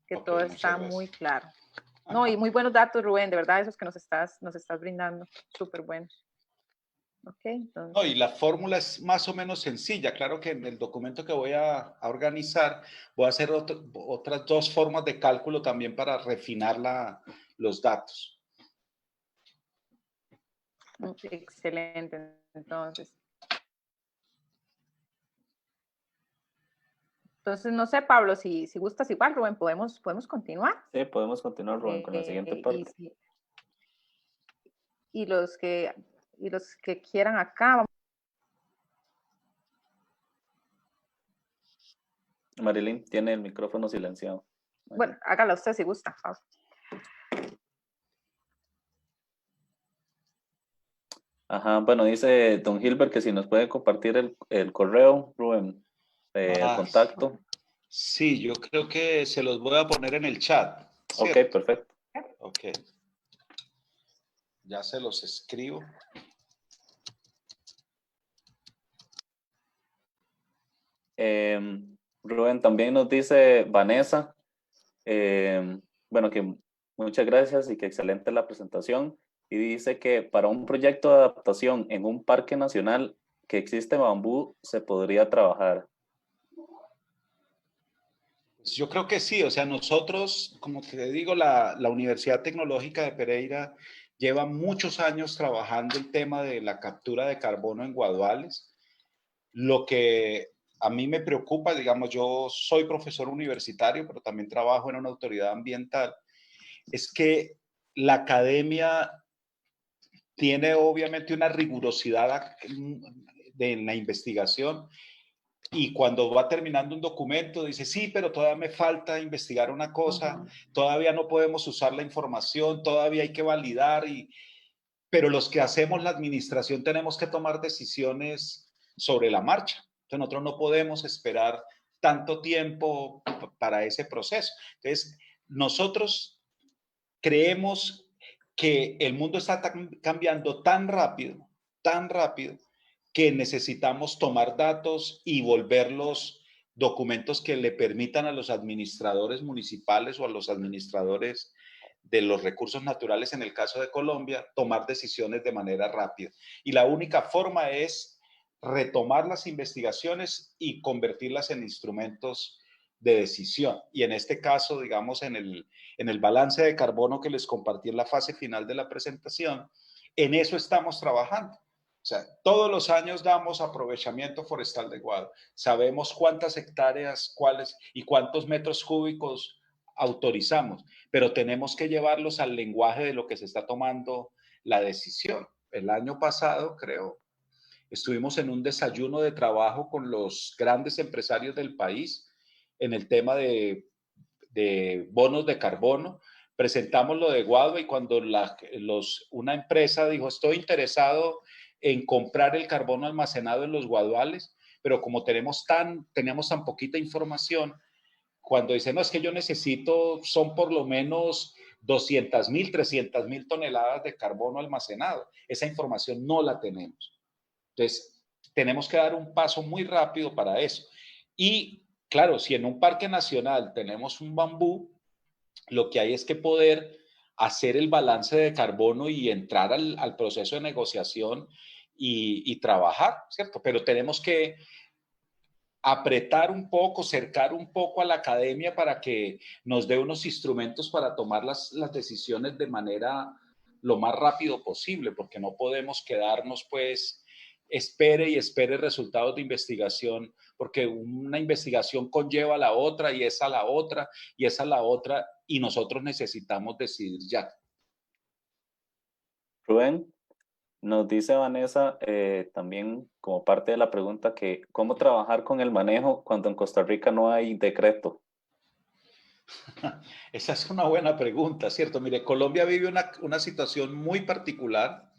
A: que todo está muy claro. No, y muy buenos datos, Rubén, de verdad, esos que nos estás brindando, súper buenos. Okay, entonces.
B: No, y la fórmula es más o menos sencilla. Claro que en el documento que voy a organizar voy a hacer otras dos formas de cálculo también para refinar los datos.
A: Excelente, entonces. Entonces, no sé, Pablo, si gustas igual, Rubén, podemos continuar.
C: Sí, podemos continuar, Rubén, con la siguiente parte.
A: Y los que quieran acá.
C: Marilyn tiene el micrófono silenciado.
A: Bueno, hágala usted si gusta, Pablo.
C: Ajá, bueno, dice don Gilbert que si nos puede compartir el correo, Rubén, el contacto.
B: Sí, yo creo que se los voy a poner en el chat.
C: ¿Cierto? Ok, perfecto.
B: Ok. Ya se los escribo.
C: Rubén, también nos dice Vanessa, bueno, que muchas gracias y que excelente la presentación. Y dice que para un proyecto de adaptación en un parque nacional que existe bambú, se podría trabajar.
B: Pues yo creo que sí, o sea, nosotros, como te digo, la Universidad Tecnológica de Pereira lleva muchos años trabajando el tema de la captura de carbono en guaduales. Lo que a mí me preocupa, digamos, yo soy profesor universitario, pero también trabajo en una autoridad ambiental, es que la academia tiene obviamente una rigurosidad en la investigación y cuando va terminando un documento dice, sí, pero todavía me falta investigar una cosa, todavía no podemos usar la información, todavía hay que validar, pero los que hacemos la administración tenemos que tomar decisiones sobre la marcha. Entonces nosotros no podemos esperar tanto tiempo para ese proceso. Entonces nosotros creemos que el mundo está cambiando tan rápido, que necesitamos tomar datos y volverlos documentos que le permitan a los administradores municipales o a los administradores de los recursos naturales, en el caso de Colombia, tomar decisiones de manera rápida. Y la única forma es retomar las investigaciones y convertirlas en instrumentos de decisión. Y en este caso, digamos, en el balance de carbono que les compartí en la fase final de la presentación, en eso estamos trabajando. O sea, todos los años damos aprovechamiento forestal de Guado. Sabemos cuántas hectáreas, cuáles y cuántos metros cúbicos autorizamos, pero tenemos que llevarlos al lenguaje de lo que se está tomando la decisión. El año pasado, creo, estuvimos en un desayuno de trabajo con los grandes empresarios del país en el tema de bonos de carbono. Presentamos lo de Guado y cuando una empresa dijo, estoy interesado en comprar el carbono almacenado en los guaduales, pero como teníamos tan poquita información, cuando dicen, no, es que yo necesito, son por lo menos 200,000, 300,000 toneladas de carbono almacenado. Esa información no la tenemos. Entonces, tenemos que dar un paso muy rápido para eso. Y claro, si en un parque nacional tenemos un bambú, lo que hay es que poder hacer el balance de carbono y entrar al proceso de negociación y trabajar, ¿cierto? Pero tenemos que apretar un poco, cercar un poco a la academia para que nos dé unos instrumentos para tomar las decisiones de manera lo más rápido posible, porque no podemos quedarnos pues espere y espere resultados de investigación, porque una investigación conlleva a la otra y esa a la otra y esa a la otra y nosotros necesitamos decidir ya.
C: Rubén, nos dice Vanessa también como parte de la pregunta que cómo trabajar con el manejo cuando en Costa Rica no hay decreto.
B: Esa es una buena pregunta, ¿cierto? Mire, Colombia vive una situación muy particular,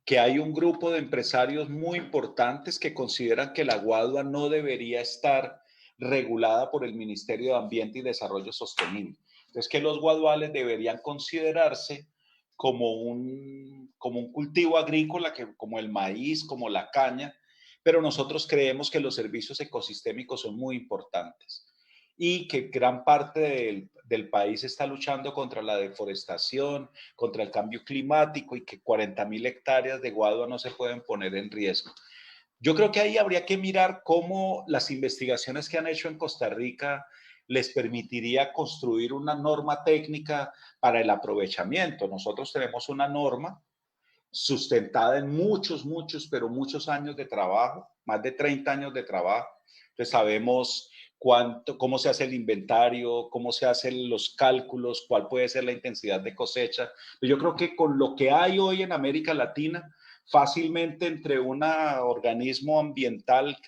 B: que hay un grupo de empresarios muy importantes que consideran que la guadua no debería estar regulada por el Ministerio de Ambiente y Desarrollo Sostenible. Entonces, que los guaduales deberían considerarse como un cultivo agrícola, como el maíz, como la caña, pero nosotros creemos que los servicios ecosistémicos son muy importantes y que gran parte del país está luchando contra la deforestación, contra el cambio climático y que 40,000 hectáreas de guadua no se pueden poner en riesgo. Yo creo que ahí habría que mirar cómo las investigaciones que han hecho en Costa Rica les permitiría construir una norma técnica para el aprovechamiento. Nosotros tenemos una norma sustentada en muchos años de trabajo, más de 30 años de trabajo. Entonces sabemos cómo se hace el inventario, cómo se hacen los cálculos, cuál puede ser la intensidad de cosecha. Yo creo que con lo que hay hoy en América Latina, fácilmente entre un organismo ambiental,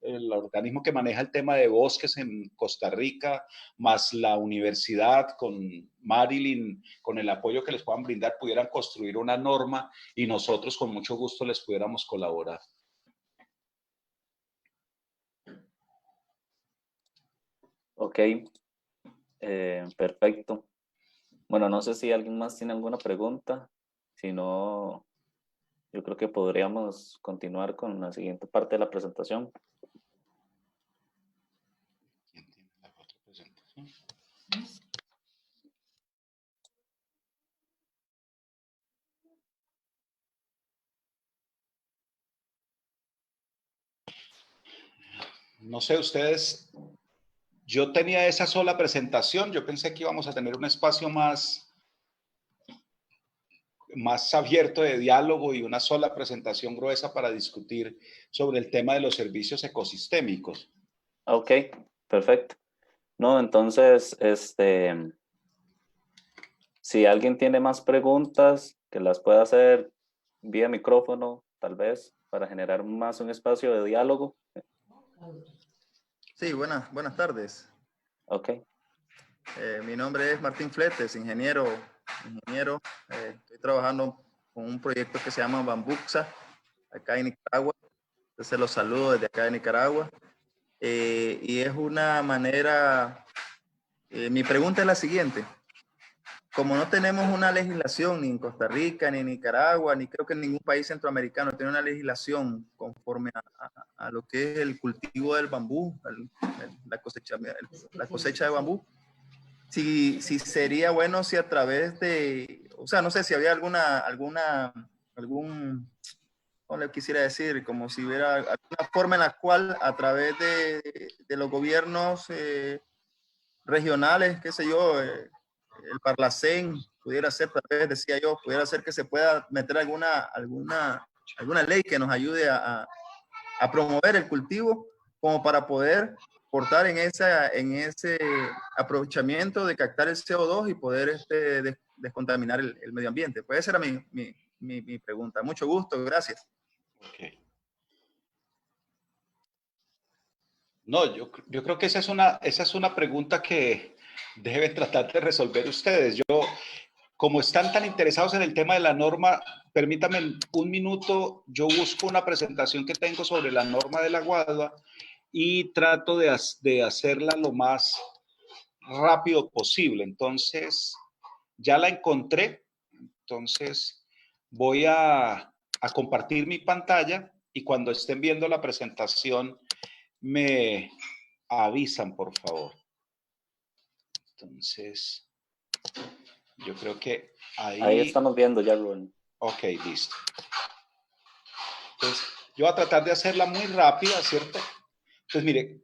B: el organismo que maneja el tema de bosques en Costa Rica, más la universidad con Marilyn, con el apoyo que les puedan brindar, pudieran construir una norma y nosotros con mucho gusto les pudiéramos colaborar.
C: Ok, perfecto. Bueno, no sé si alguien más tiene alguna pregunta. Si no, yo creo que podríamos continuar con la siguiente parte de la presentación.
B: ¿Quién tiene la otra presentación? No sé, ustedes, yo tenía esa sola presentación, yo pensé que íbamos a tener un espacio más abierto de diálogo y una sola presentación gruesa para discutir sobre el tema de los servicios ecosistémicos.
C: Ok, perfecto. No, entonces, si alguien tiene más preguntas, que las pueda hacer vía micrófono, tal vez, para generar más un espacio de diálogo.
E: Sí, buenas tardes.
C: Ok.
E: Mi nombre es Martín Fletes, ingeniero. Estoy trabajando con un proyecto que se llama Bambuxa, acá en Nicaragua. Entonces los saludo desde acá de Nicaragua. Y es una manera, mi pregunta es la siguiente. como no tenemos una legislación ni en Costa Rica, ni en Nicaragua, ni creo que en ningún país centroamericano tiene una legislación conforme a lo que es el cultivo del bambú, la cosecha de bambú. Si sería bueno si a través de, o sea, no sé si había algún, ¿cómo le quisiera decir? Como si hubiera alguna forma en la cual a través de los gobiernos regionales, qué sé yo, el Parlacén pudiera ser, tal vez decía yo, pudiera ser que se pueda meter alguna ley que nos ayude a promover el cultivo como para poder aportar en ese aprovechamiento de captar el CO2 y poder descontaminar el medio ambiente. Pues esa era mi pregunta. Mucho gusto, gracias.
B: Okay. No, yo creo que esa es una pregunta que deben tratar de resolver ustedes. Yo, como están tan interesados en el tema de la norma, permítanme un minuto, yo busco una presentación que tengo sobre la norma de la guadua y trato de hacerla lo más rápido posible. Entonces, ya la encontré. Entonces, voy a compartir mi pantalla y cuando estén viendo la presentación, me avisan, por favor. Entonces, yo creo que
C: Ahí estamos viendo ya, Rubén.
B: Ok, listo. Entonces, yo voy a tratar de hacerla muy rápida, ¿cierto? Entonces, mire,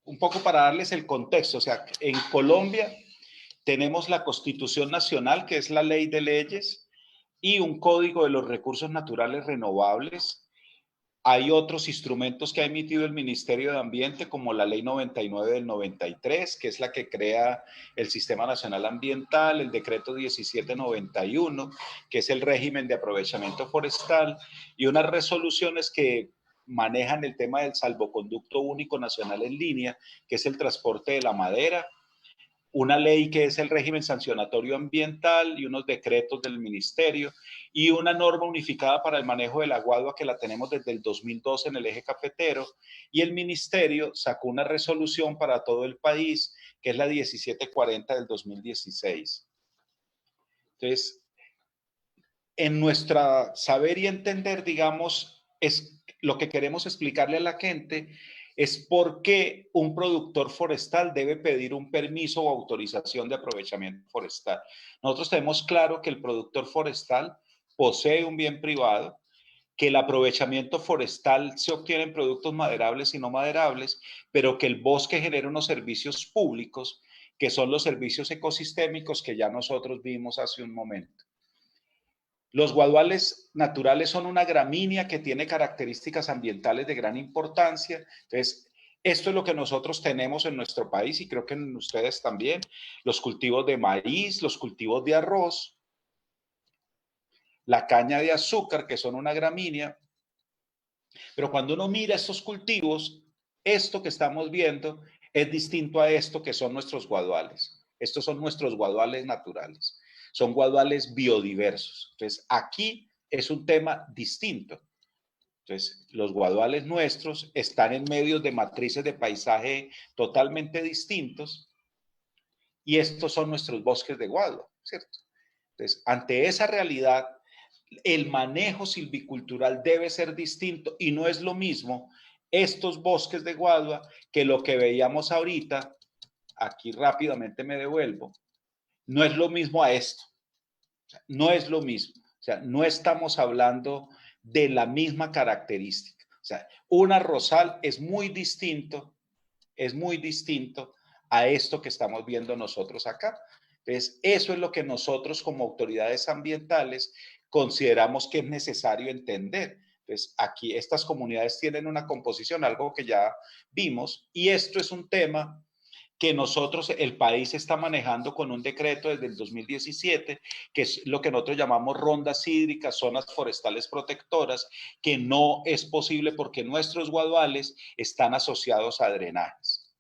B: un poco para darles el contexto. O sea, en Colombia tenemos la Constitución Nacional, que es la ley de leyes, y un Código de los Recursos Naturales Renovables. Hay otros instrumentos que ha emitido el Ministerio de Ambiente, como la Ley 99 del 93, que es la que crea el Sistema Nacional Ambiental, el Decreto 1791, que es el régimen de aprovechamiento forestal, y unas resoluciones que manejan el tema del salvoconducto único nacional en línea, que es el transporte de la madera, una ley que es el régimen sancionatorio ambiental y unos decretos del ministerio y una norma unificada para el manejo de la guadua que la tenemos desde el 2012 en el eje cafetero y el ministerio sacó una resolución para todo el país que es la 1740 del 2016. Entonces, en nuestra saber y entender, digamos, es lo que queremos explicarle a la gente es por qué un productor forestal debe pedir un permiso o autorización de aprovechamiento forestal. Nosotros tenemos claro que el productor forestal posee un bien privado, que el aprovechamiento forestal se obtiene en productos maderables y no maderables, pero que el bosque genera unos servicios públicos, que son los servicios ecosistémicos que ya nosotros vimos hace un momento. Los guaduales naturales son una gramínea que tiene características ambientales de gran importancia. Entonces, esto es lo que nosotros tenemos en nuestro país y creo que en ustedes también. Los cultivos de maíz, los cultivos de arroz, la caña de azúcar, que son una gramínea. Pero cuando uno mira estos cultivos, esto que estamos viendo es distinto a esto que son nuestros guaduales. Estos son nuestros guaduales naturales. Son guaduales biodiversos. Entonces, aquí es un tema distinto. Entonces, los guaduales nuestros están en medio de matrices de paisaje totalmente distintos y estos son nuestros bosques de guadua, ¿cierto? Entonces, ante esa realidad, el manejo silvicultural debe ser distinto y no es lo mismo estos bosques de guadua que lo que veíamos ahorita. Aquí rápidamente me devuelvo. No es lo mismo a esto. O sea, no es lo mismo. O sea, no estamos hablando de la misma característica. O sea, un arrozal es muy distinto a esto que estamos viendo nosotros acá. Entonces, eso es lo que nosotros como autoridades ambientales consideramos que es necesario entender. Entonces, aquí estas comunidades tienen una composición, algo que ya vimos, y esto es un tema que nosotros, el país está manejando con un decreto desde el 2017, que es lo que nosotros llamamos rondas hídricas, zonas forestales protectoras, que no es posible porque nuestros guaduales están asociados a drenajes.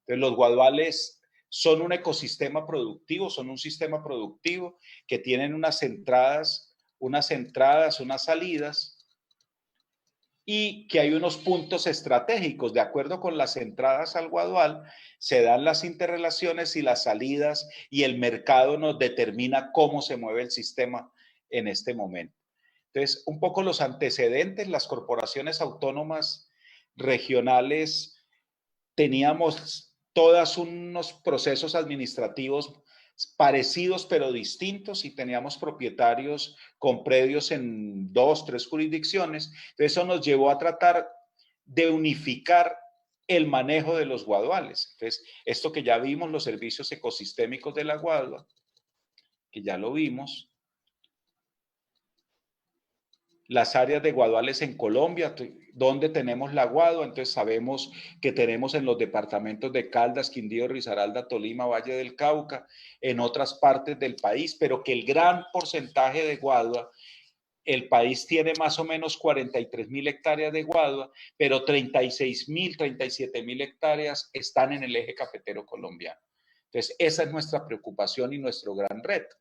B: Entonces, los guaduales son un ecosistema productivo, son un sistema productivo que tienen unas entradas, unas salidas, y que hay unos puntos estratégicos. De acuerdo con las entradas al guadual, se dan las interrelaciones y las salidas, y el mercado nos determina cómo se mueve el sistema en este momento. Entonces, un poco los antecedentes: las corporaciones autónomas regionales teníamos todas unos procesos administrativos parecidos pero distintos, y teníamos propietarios con predios en 2, 3 jurisdicciones. Entonces, eso nos llevó a tratar de unificar el manejo de los guaduales. Entonces, esto que ya vimos, los servicios ecosistémicos de la guadua, que ya lo vimos, las áreas de guaduales en Colombia, donde tenemos la guadua. Entonces sabemos que tenemos en los departamentos de Caldas, Quindío, Risaralda, Tolima, Valle del Cauca, en otras partes del país, pero que el gran porcentaje de guadua, el país tiene más o menos 43.000 hectáreas de guadua, pero 36.000, 37.000 hectáreas están en el eje cafetero colombiano. Entonces, esa es nuestra preocupación y nuestro gran reto.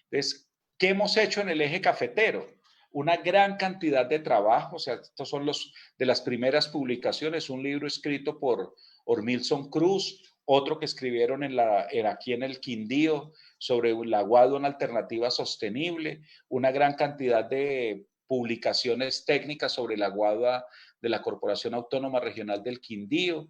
B: Entonces, ¿qué hemos hecho en el eje cafetero? Una gran cantidad de trabajo. O sea, estos son los de las primeras publicaciones: un libro escrito por Ormilson Cruz, otro que escribieron aquí en el Quindío sobre la guadua, una alternativa sostenible, una gran cantidad de publicaciones técnicas sobre la guadua de la Corporación Autónoma Regional del Quindío,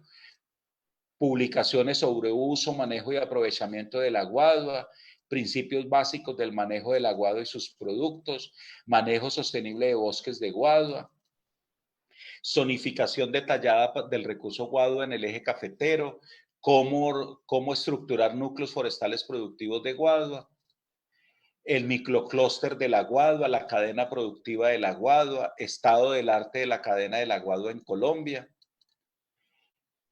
B: publicaciones sobre uso, manejo y aprovechamiento de la guadua, principios básicos del manejo de la guadua y sus productos, manejo sostenible de bosques de guadua, zonificación detallada del recurso guadua en el eje cafetero, cómo estructurar núcleos forestales productivos de guadua, el microclúster de la guadua, la cadena productiva de la guadua, estado del arte de la cadena de la guadua en Colombia.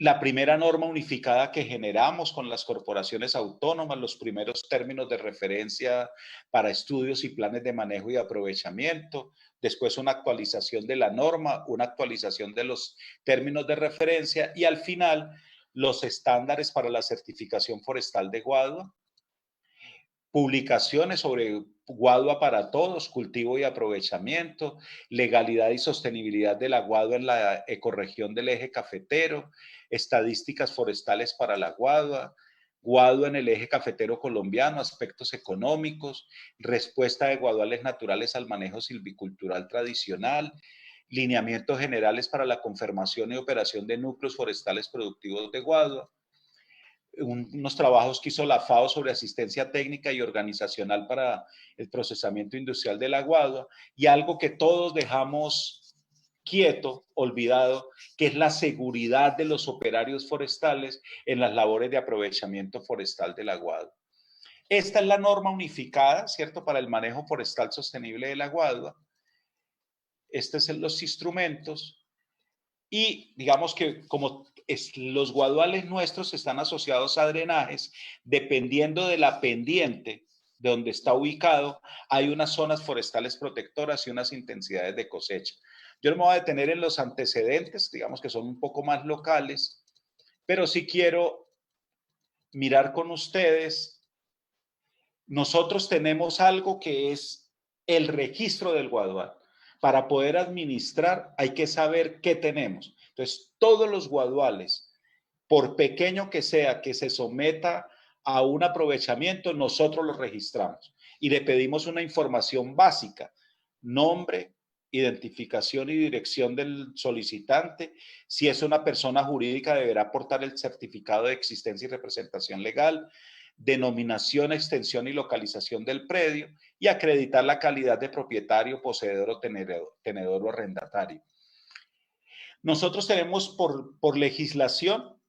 B: La primera norma unificada que generamos con las corporaciones autónomas, los primeros términos de referencia para estudios y planes de manejo y aprovechamiento, después una actualización de la norma, una actualización de los términos de referencia, y al final los estándares para la certificación forestal de guadua, publicaciones sobre guadua para todos, cultivo y aprovechamiento, legalidad y sostenibilidad de la guadua en la ecorregión del eje cafetero, estadísticas forestales para la guadua, guadua en el eje cafetero colombiano, aspectos económicos, respuesta de guaduales naturales al manejo silvicultural tradicional, lineamientos generales para la conformación y operación de núcleos forestales productivos de guadua, unos trabajos que hizo la FAO sobre asistencia técnica y organizacional para el procesamiento industrial de la guadua, y algo que todos dejamos quieto, olvidado, que es la seguridad de los operarios forestales en las labores de aprovechamiento forestal de la guadua. Esta es la norma unificada, ¿cierto?, para el manejo forestal sostenible de la guadua. Estos son los instrumentos. Y digamos que como los guaduales nuestros están asociados a drenajes, dependiendo de la pendiente de donde está ubicado, hay unas zonas forestales protectoras y unas intensidades de cosecha. Yo no me voy a detener en los antecedentes, digamos que son un poco más locales, pero sí quiero mirar con ustedes. Nosotros tenemos algo que es el registro del guadual. Para poder administrar hay que saber qué tenemos. Entonces, todos los guaduales, por pequeño que sea, que se someta a un aprovechamiento, nosotros los registramos y le pedimos una información básica: nombre, identificación y dirección del solicitante. Si es una persona jurídica, deberá aportar el certificado de existencia y representación legal, denominación, extensión y localización del predio, y acreditar la calidad de propietario, poseedor o tenedor o arrendatario. Nosotros tenemos por legislación,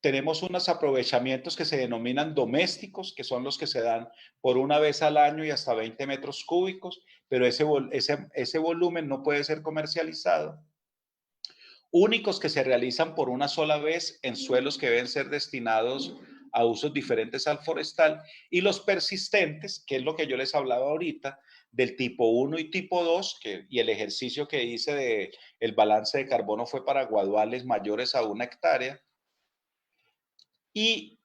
B: tenemos unos aprovechamientos que se denominan domésticos, que son los que se dan por una vez al año y hasta 20 metros cúbicos, pero ese volumen no puede ser comercializado. Únicos, que se realizan por una sola vez en suelos que deben ser destinados a usos diferentes al forestal, y los persistentes, que es lo que yo les hablaba ahorita, del tipo 1 y tipo 2, y el ejercicio que hice de el balance de carbono fue para guaduales mayores a 1 hectárea, y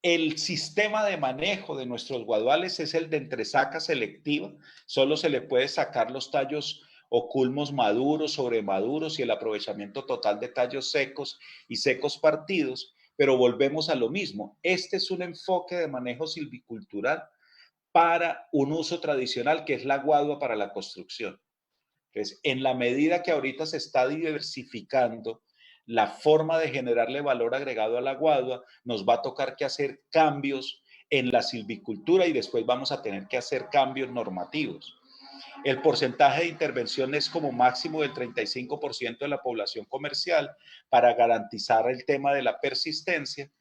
B: el sistema de manejo de nuestros guaduales es el de entresaca selectiva. Solo se le puede sacar los tallos o culmos maduros, sobremaduros y el aprovechamiento total de tallos secos y secos partidos, pero volvemos a lo mismo. Este es un enfoque de manejo silvicultural para un uso tradicional que es la guadua para la construcción. Entonces, en la medida que ahorita se está diversificando la forma de generarle valor agregado a la guadua, nos va a tocar que hacer cambios en la silvicultura y después vamos a tener que hacer cambios normativos. El porcentaje de intervención es como máximo del 35% de la población comercial para garantizar el tema de la persistencia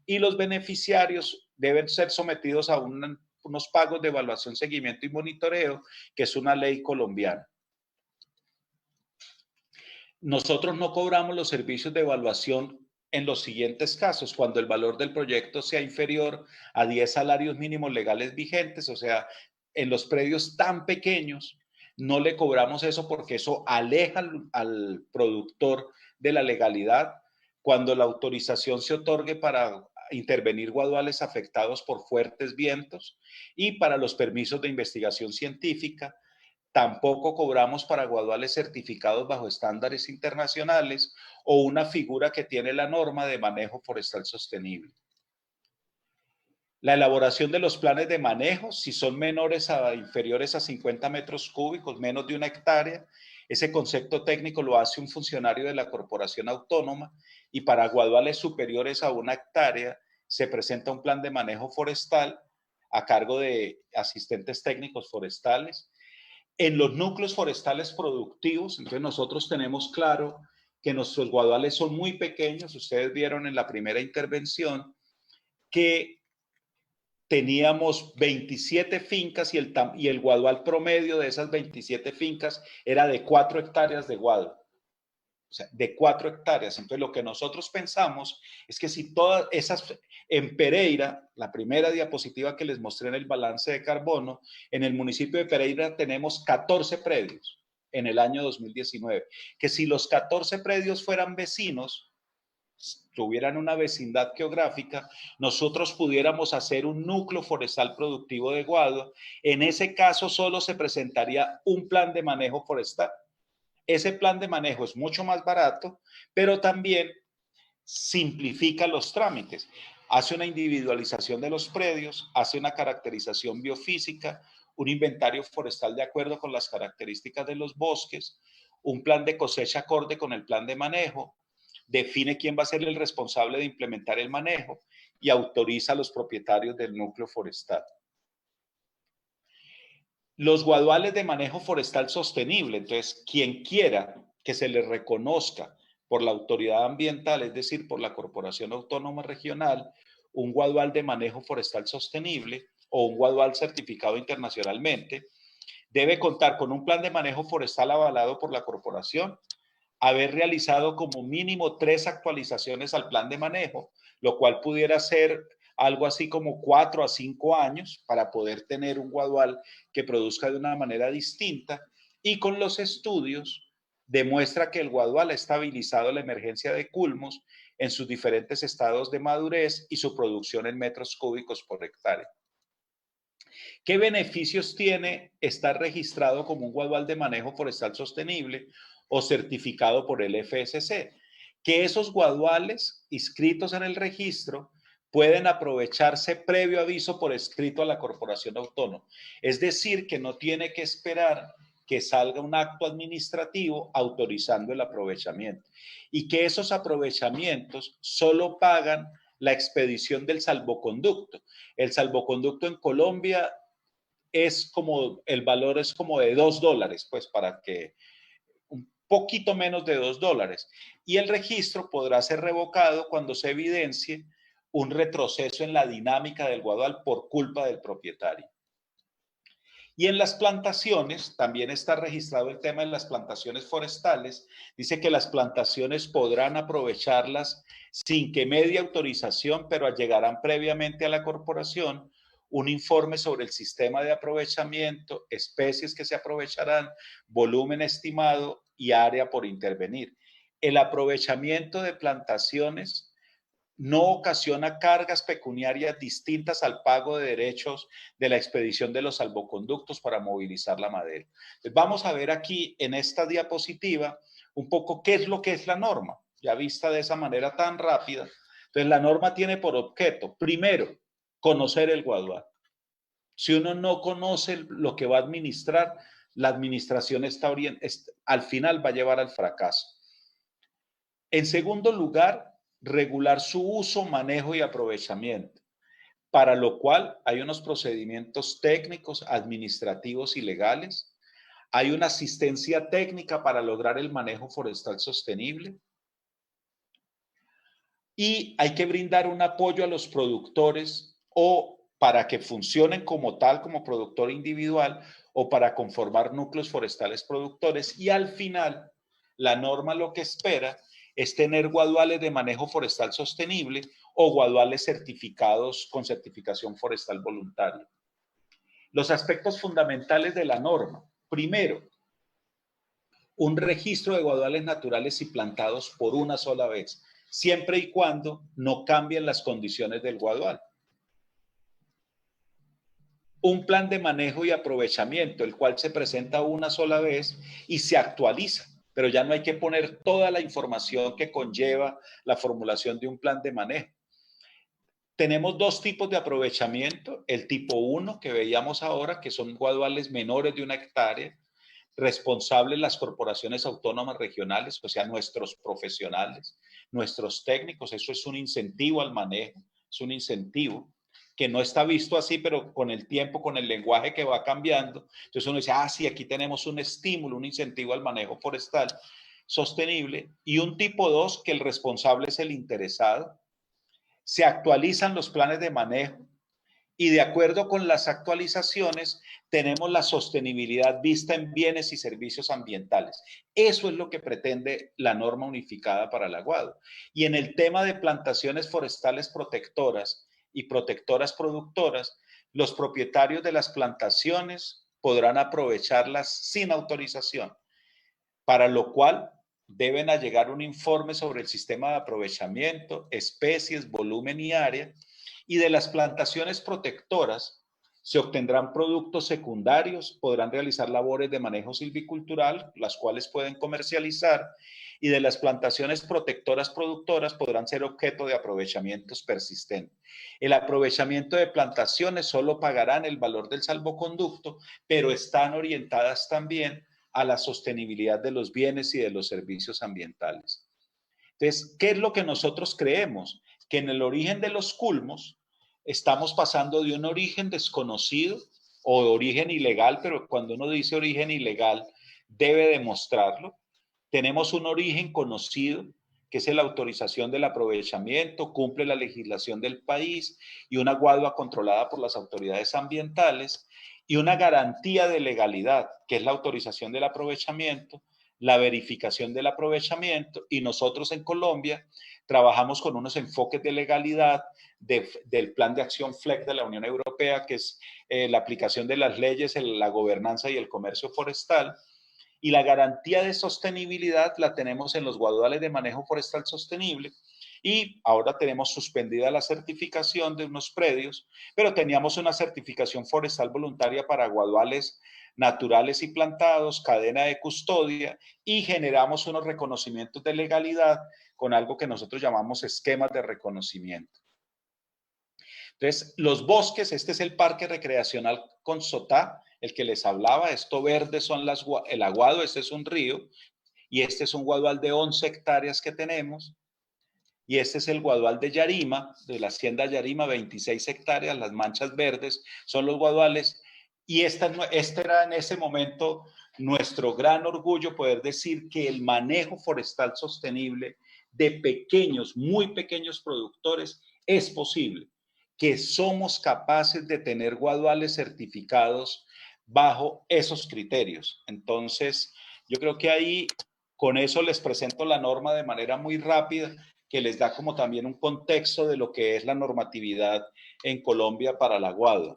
B: y los beneficiarios deben ser sometidos a unos pagos de evaluación, seguimiento y monitoreo, que es una ley colombiana. Nosotros no cobramos los servicios de evaluación en los siguientes casos: cuando el valor del proyecto sea inferior a 10 salarios mínimos legales vigentes, o sea, en los predios tan pequeños, no le cobramos eso porque eso aleja al productor de la legalidad. Cuando la autorización se otorgue para intervenir guaduales afectados por fuertes vientos y para los permisos de investigación científica. Tampoco cobramos para guaduales certificados bajo estándares internacionales o una figura que tiene la norma de manejo forestal sostenible. La elaboración de los planes de manejo, si son inferiores a 50 metros cúbicos, menos de 1 hectárea, ese concepto técnico lo hace un funcionario de la corporación autónoma, y para guaduales superiores a 1 hectárea se presenta un plan de manejo forestal a cargo de asistentes técnicos forestales. En los núcleos forestales productivos, entonces nosotros tenemos claro que nuestros guaduales son muy pequeños. Ustedes vieron en la primera intervención que teníamos 27 fincas y el guadual promedio de esas 27 fincas era de 4 hectáreas de guado. O sea, de 4 hectáreas. Entonces, lo que nosotros pensamos es que si todas esas, en Pereira, la primera diapositiva que les mostré en el balance de carbono, en el municipio de Pereira tenemos 14 predios en el año 2019, que si los 14 predios fueran vecinos, tuvieran una vecindad geográfica, nosotros pudiéramos hacer un núcleo forestal productivo de guado. En ese caso solo se presentaría un plan de manejo forestal. Ese plan de manejo es mucho más barato, pero también simplifica los trámites. Hace una individualización de los predios, hace una caracterización biofísica, un inventario forestal de acuerdo con las características de los bosques, un plan de cosecha acorde con el plan de manejo, define quién va a ser el responsable de implementar el manejo y autoriza a los propietarios del núcleo forestal. Los guaduales de manejo forestal sostenible, entonces, quien quiera que se le reconozca por la autoridad ambiental, es decir, por la Corporación Autónoma Regional, un guadual de manejo forestal sostenible o un guadual certificado internacionalmente, debe contar con un plan de manejo forestal avalado por la corporación, haber realizado como mínimo 3 actualizaciones al plan de manejo, lo cual pudiera ser algo así como 4 a 5 años para poder tener un guadual que produzca de una manera distinta, y con los estudios demuestra que el guadual ha estabilizado la emergencia de culmos en sus diferentes estados de madurez y su producción en metros cúbicos por hectárea. ¿Qué beneficios tiene estar registrado como un guadual de manejo forestal sostenible o certificado por el FSC? Que esos guaduales inscritos en el registro pueden aprovecharse previo aviso por escrito a la corporación autónoma. Es decir, que no tiene que esperar que salga un acto administrativo autorizando el aprovechamiento, y que esos aprovechamientos solo pagan la expedición del salvoconducto. El salvoconducto en Colombia es como, el valor es como de $2, pues para que un poquito menos de $2. Y el registro podrá ser revocado cuando se evidencie un retroceso en la dinámica del guadual por culpa del propietario. Y en las plantaciones, también está registrado el tema de las plantaciones forestales. Dice que las plantaciones podrán aprovecharlas sin que medie autorización, pero llegarán previamente a la corporación un informe sobre el sistema de aprovechamiento, especies que se aprovecharán, volumen estimado y área por intervenir. El aprovechamiento de plantaciones no ocasiona cargas pecuniarias distintas al pago de derechos de la expedición de los salvoconductos para movilizar la madera. Entonces, vamos a ver aquí en esta diapositiva un poco qué es lo que es la norma, ya vista de esa manera tan rápida. Entonces, la norma tiene por objeto, primero, conocer el guadual. Si uno no conoce lo que va a administrar, la administración al final va a llevar al fracaso. En segundo lugar, regular su uso, manejo y aprovechamiento, para lo cual hay unos procedimientos técnicos, administrativos y legales. Hay una asistencia técnica para lograr el manejo forestal sostenible. Y hay que brindar un apoyo a los productores o para que funcionen como tal, como productor individual, o para conformar núcleos forestales productores. Y al final, la norma lo que espera es tener guaduales de manejo forestal sostenible o guaduales certificados con certificación forestal voluntaria. Los aspectos fundamentales de la norma. Primero, un registro de guaduales naturales y plantados por una sola vez, siempre y cuando no cambien las condiciones del guadual. Un plan de manejo y aprovechamiento, el cual se presenta una sola vez y se actualiza, pero ya no hay que poner toda la información que conlleva la formulación de un plan de manejo. Tenemos dos tipos de aprovechamiento, el tipo 1 que veíamos ahora, que son guaduales menores de 1 hectárea, responsables las corporaciones autónomas regionales, o sea, nuestros profesionales, nuestros técnicos. Eso es un incentivo al manejo, es un incentivo que no está visto así, pero con el tiempo, con el lenguaje que va cambiando, entonces uno dice, ah, sí, aquí tenemos un estímulo, un incentivo al manejo forestal sostenible. Y un tipo 2, que el responsable es el interesado. Se actualizan los planes de manejo y de acuerdo con las actualizaciones tenemos la sostenibilidad vista en bienes y servicios ambientales. Eso es lo que pretende la norma unificada para el aguado. Y en el tema de plantaciones forestales protectoras y protectoras productoras, los propietarios de las plantaciones podrán aprovecharlas sin autorización, para lo cual deben allegar un informe sobre el sistema de aprovechamiento, especies, volumen y área. Y de las plantaciones protectoras se obtendrán productos secundarios, podrán realizar labores de manejo silvicultural, las cuales pueden comercializar, y de las plantaciones protectoras productoras podrán ser objeto de aprovechamientos persistentes. El aprovechamiento de plantaciones solo pagarán el valor del salvoconducto, pero están orientadas también a la sostenibilidad de los bienes y de los servicios ambientales. Entonces, ¿qué es lo que nosotros creemos? Que en el origen de los culmos estamos pasando de un origen desconocido o de origen ilegal, pero cuando uno dice origen ilegal debe demostrarlo. Tenemos un origen conocido, que es la autorización del aprovechamiento, cumple la legislación del país y una guadua controlada por las autoridades ambientales, y una garantía de legalidad, que es la autorización del aprovechamiento, la verificación del aprovechamiento, y nosotros en Colombia trabajamos con unos enfoques de legalidad del Plan de Acción FLEC de la Unión Europea, que es la aplicación de las leyes, la gobernanza y el comercio forestal. Y la garantía de sostenibilidad la tenemos en los guaduales de manejo forestal sostenible. Y ahora tenemos suspendida la certificación de unos predios, pero teníamos una certificación forestal voluntaria para guaduales naturales y plantados, cadena de custodia, y generamos unos reconocimientos de legalidad con algo que nosotros llamamos esquemas de reconocimiento. Entonces, los bosques, este es el Parque Recreacional Consotá, el que les hablaba. Esto verde son el aguado, este es un río, y este es un guadual de 11 hectáreas que tenemos. Y este es el guadual de Yarima, de la hacienda Yarima, 26 hectáreas, las manchas verdes son los guaduales. Y este era en ese momento nuestro gran orgullo, poder decir que el manejo forestal sostenible de pequeños, muy pequeños productores es posible, que somos capaces de tener guaduales certificados bajo esos criterios. Entonces, yo creo que ahí, con eso les presento la norma de manera muy rápida, que les da como también un contexto de lo que es la normatividad en Colombia para la guadua.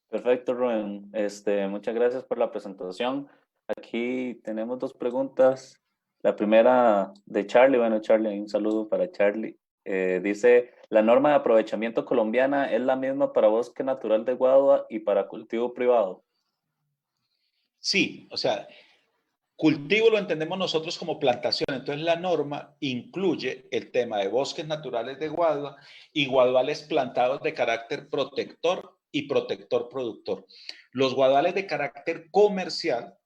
C: Perfecto, Rubén. Muchas gracias por la presentación. Aquí tenemos dos preguntas La primera de Charlie, bueno, Charlie, un saludo para Charlie. Dice, la norma de aprovechamiento colombiana es la misma para bosque natural de Guadua y para cultivo privado.
B: Sí, o sea, cultivo lo entendemos nosotros como plantación, entonces la norma incluye el tema de bosques naturales de Guadua y guaduales plantados de carácter protector y protector productor. Los guaduales de carácter comercial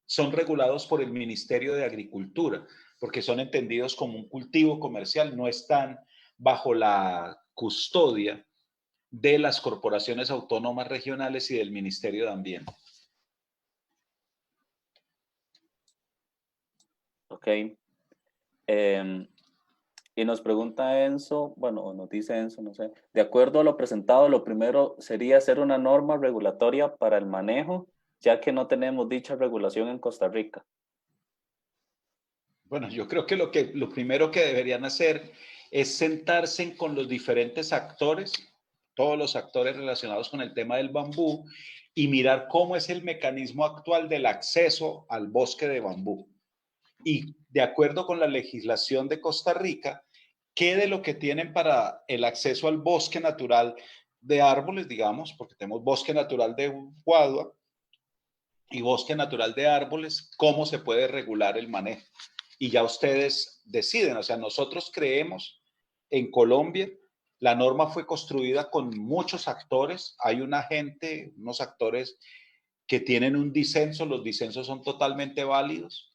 B: son regulados por el Ministerio de Agricultura, porque son entendidos como un cultivo comercial, no están bajo la custodia de las corporaciones autónomas regionales y del Ministerio de Ambiente.
C: Ok. Y nos pregunta Enzo, bueno, o nos dice Enzo, no sé, de acuerdo a lo presentado, lo primero sería hacer una norma regulatoria para el manejo, ya que no tenemos dicha regulación en Costa Rica.
B: Bueno, yo creo que lo primero que deberían hacer es sentarse con los diferentes actores, todos los actores relacionados con el tema del bambú, y mirar cómo es el mecanismo actual del acceso al bosque de bambú. Y de acuerdo con la legislación de Costa Rica, qué de lo que tienen para el acceso al bosque natural de árboles, digamos, porque tenemos bosque natural de Guadua y bosque natural de árboles, cómo se puede regular el manejo. Y ya ustedes deciden, o sea, nosotros creemos en Colombia, la norma fue construida con muchos actores, hay una gente, unos actores que tienen un disenso, los disensos son totalmente válidos,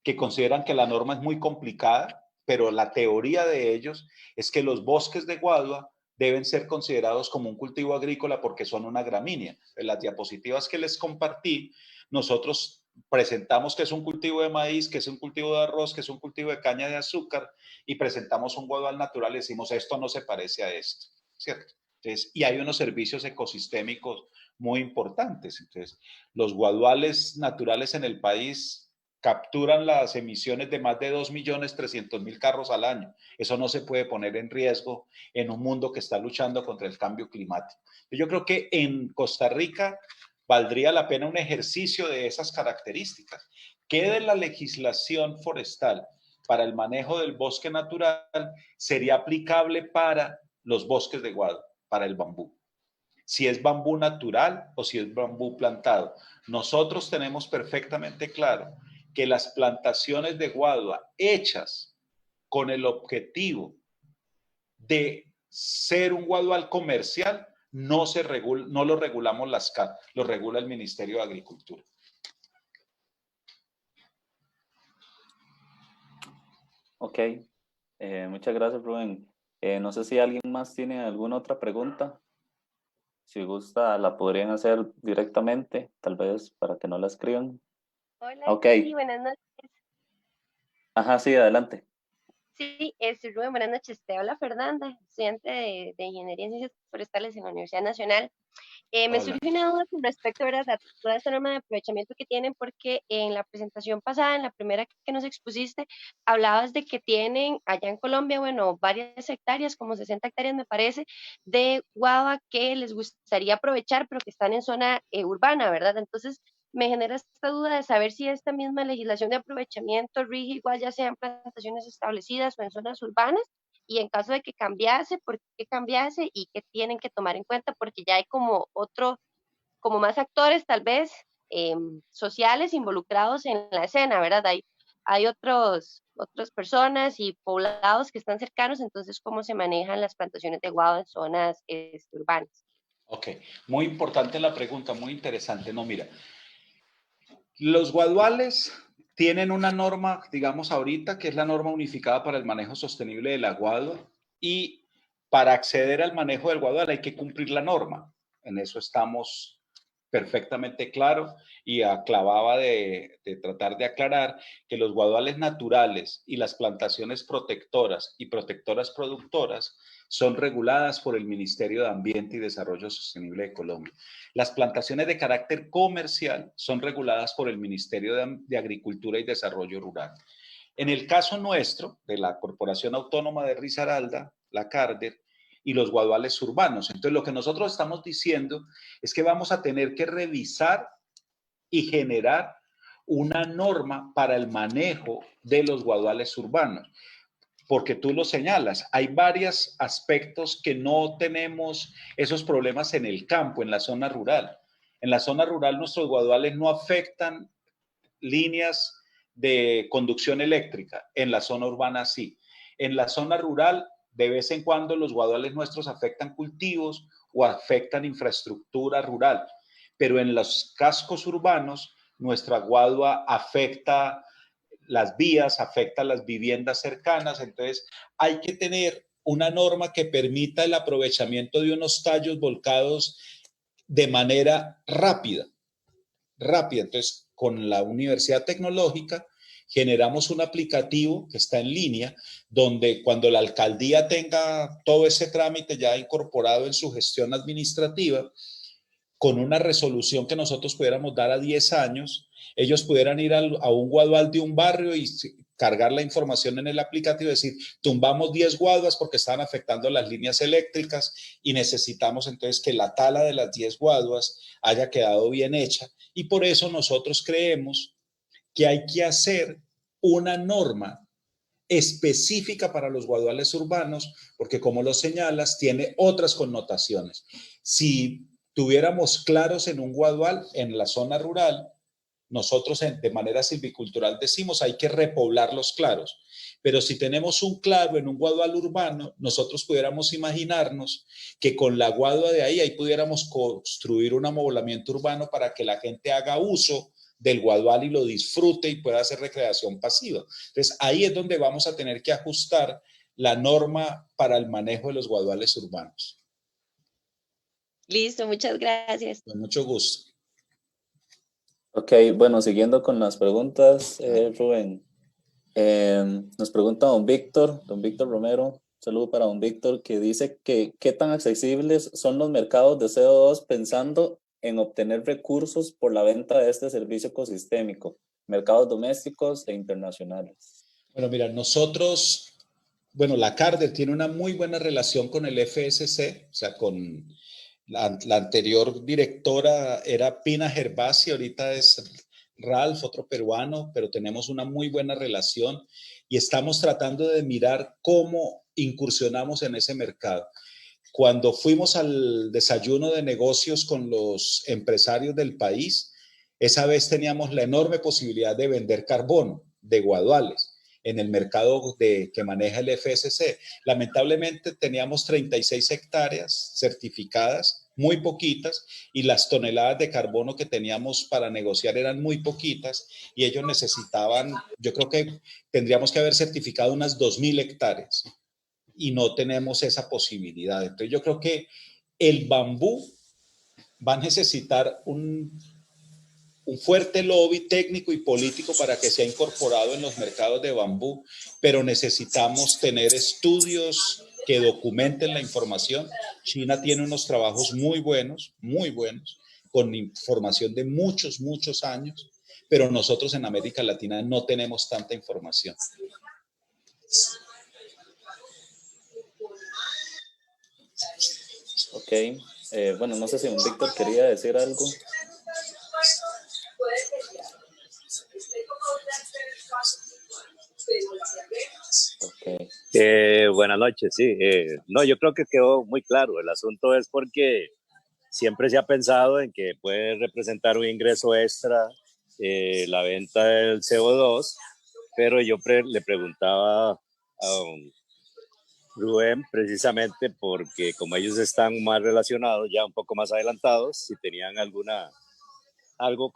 B: que consideran que la norma es muy complicada, pero la teoría de ellos es que los bosques de Guadua deben ser considerados como un cultivo agrícola porque son una gramínea. En las diapositivas que les compartí, nosotros presentamos que es un cultivo de maíz, que es un cultivo de arroz, que es un cultivo de caña de azúcar y presentamos un guadual natural y decimos esto no se parece a esto, ¿cierto? Entonces, y hay unos servicios ecosistémicos muy importantes. Entonces, los guaduales naturales en el país capturan las emisiones de más de 2.300.000 carros al año. Eso no se puede poner en riesgo en un mundo que está luchando contra el cambio climático. Yo creo que en Costa Rica valdría la pena un ejercicio de esas características. ¿Qué de la legislación forestal para el manejo del bosque natural sería aplicable para los bosques de Guadua, para el bambú? Si es bambú natural o si es bambú plantado. Nosotros tenemos perfectamente claro que las plantaciones de Guadua hechas con el objetivo de ser un guadual comercial no lo regulamos las CAT, lo regula el Ministerio de Agricultura.
C: Ok, muchas gracias, Rubén. No sé si alguien más tiene alguna otra pregunta. Si gusta, la podrían hacer directamente, tal vez para que no la escriban.
F: Hola,
C: Ok.
F: sí, buenas noches.
C: Ajá, sí, adelante.
F: Sí, Rubén, buenas noches. Te habla Fernanda, estudiante de Ingeniería en Ciencias Forestales en la Universidad Nacional. Me
B: Hola.
F: surgió una duda con respecto, ¿verdad?, a toda esta norma de aprovechamiento que tienen, porque en la presentación pasada, en la primera que nos expusiste, hablabas de que tienen allá en Colombia, bueno, varias hectáreas, como 60 hectáreas me parece, de guava que les gustaría aprovechar, pero que están en zona urbana, ¿verdad? Entonces, me genera esta duda de saber si esta misma legislación de aprovechamiento rige igual ya sea en plantaciones establecidas o en zonas urbanas, y en caso de que cambiase, ¿por qué cambiase y qué tienen que tomar en cuenta? Porque ya hay como como más actores tal vez sociales involucrados en la escena, ¿verdad? Hay otras personas y poblados que están cercanos, entonces, ¿cómo se manejan las plantaciones de guava en zonas urbanas?
B: Ok, muy importante la pregunta, muy interesante. No, mira, los guaduales tienen una norma, digamos ahorita, que es la norma unificada para el manejo sostenible del guadua, y para acceder al manejo del guadual hay que cumplir la norma. En eso estamos perfectamente claro y acababa de tratar de aclarar que los guaduales naturales y las plantaciones protectoras y protectoras productoras son reguladas por el Ministerio de Ambiente y Desarrollo Sostenible de Colombia. Las plantaciones de carácter comercial son reguladas por el Ministerio de Agricultura y Desarrollo Rural. En el caso nuestro, de la Corporación Autónoma de Risaralda, la CARDER, y los guaduales urbanos. Entonces, lo que nosotros estamos diciendo es que vamos a tener que revisar y generar una norma para el manejo de los guaduales urbanos. Porque tú lo señalas, hay varios aspectos que no tenemos esos problemas en el campo, en la zona rural. En la zona rural nuestros guaduales no afectan líneas de conducción eléctrica, en la zona urbana sí. En la zona rural, de vez en cuando los guaduales nuestros afectan cultivos o afectan infraestructura rural, pero en los cascos urbanos, nuestra guadua afecta las vías, afecta las viviendas cercanas, entonces hay que tener una norma que permita el aprovechamiento de unos tallos volcados de manera rápida. Entonces, con la Universidad Tecnológica generamos un aplicativo que está en línea, donde cuando la alcaldía tenga todo ese trámite ya incorporado en su gestión administrativa, con una resolución que nosotros pudiéramos dar a 10 años, ellos pudieran ir a un guadual de un barrio y cargar la información en el aplicativo y decir, tumbamos 10 guaduas porque estaban afectando las líneas eléctricas y necesitamos entonces que la tala de las 10 guaduas haya quedado bien hecha. Y por eso nosotros creemos que hay que hacer una norma específica para los guaduales urbanos, porque como lo señalas, tiene otras connotaciones. Si tuviéramos claros en un guadual, en la zona rural, nosotros de manera silvicultural decimos hay que repoblar los claros, pero si tenemos un claro en un guadual urbano, nosotros pudiéramos imaginarnos que con la guadua de ahí pudiéramos construir un amoblamiento urbano para que la gente haga uso del guadual y lo disfrute y pueda hacer recreación pasiva. Entonces, ahí es donde vamos a tener que ajustar la norma para el manejo de los guaduales urbanos.
F: Listo, muchas gracias.
B: Con mucho gusto.
C: Ok, bueno, siguiendo con las preguntas, Rubén. Nos pregunta don Víctor Romero, un saludo para don Víctor, que dice que qué tan accesibles son los mercados de CO2 pensando en obtener recursos por la venta de este servicio ecosistémico, mercados domésticos e internacionales.
B: Bueno, mira, nosotros, la CARDER tiene una muy buena relación con el FSC, o sea, con la anterior directora era Pina Gervasi, ahorita es Ralph, otro peruano, pero tenemos una muy buena relación y estamos tratando de mirar cómo incursionamos en ese mercado. Cuando fuimos al desayuno de negocios con los empresarios del país, esa vez teníamos la enorme posibilidad de vender carbono de guaduales en el mercado que maneja el FSC. Lamentablemente teníamos 36 hectáreas certificadas, muy poquitas, y las toneladas de carbono que teníamos para negociar eran muy poquitas, y ellos necesitaban, yo creo que tendríamos que haber certificado unas 2.000 hectáreas, y no tenemos esa posibilidad. Entonces yo creo que el bambú va a necesitar un fuerte lobby técnico y político para que sea incorporado en los mercados de bambú, pero necesitamos tener estudios que documenten la información. China tiene unos trabajos muy buenos, con información de muchos, muchos años, pero nosotros en América Latina no tenemos tanta información.
C: Ok, bueno, no sé si don Víctor quería decir algo.
G: Okay. Buenas noches, sí. No, yo creo que quedó muy claro. El asunto es porque siempre se ha pensado en que puede representar un ingreso extra la venta del CO2, pero yo le preguntaba a Rubén precisamente porque como ellos están más relacionados, ya un poco más adelantados, si tenían algo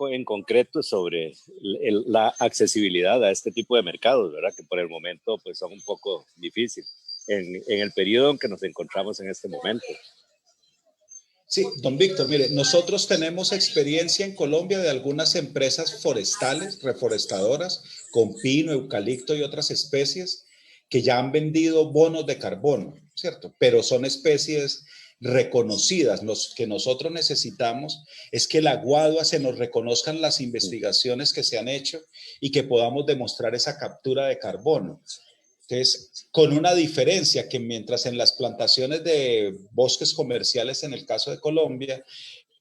G: en concreto sobre la accesibilidad a este tipo de mercados, ¿verdad? Que por el momento pues son un poco difíciles en el periodo en que nos encontramos en este momento.
B: Sí, don Víctor, mire, nosotros tenemos experiencia en Colombia de algunas empresas forestales, reforestadoras, con pino, eucalipto y otras especies que ya han vendido bonos de carbono, ¿cierto? Pero son especies reconocidas. Lo que nosotros necesitamos es que la guadua se nos reconozcan las investigaciones que se han hecho y que podamos demostrar esa captura de carbono. Entonces, con una diferencia que mientras en las plantaciones de bosques comerciales, en el caso de Colombia,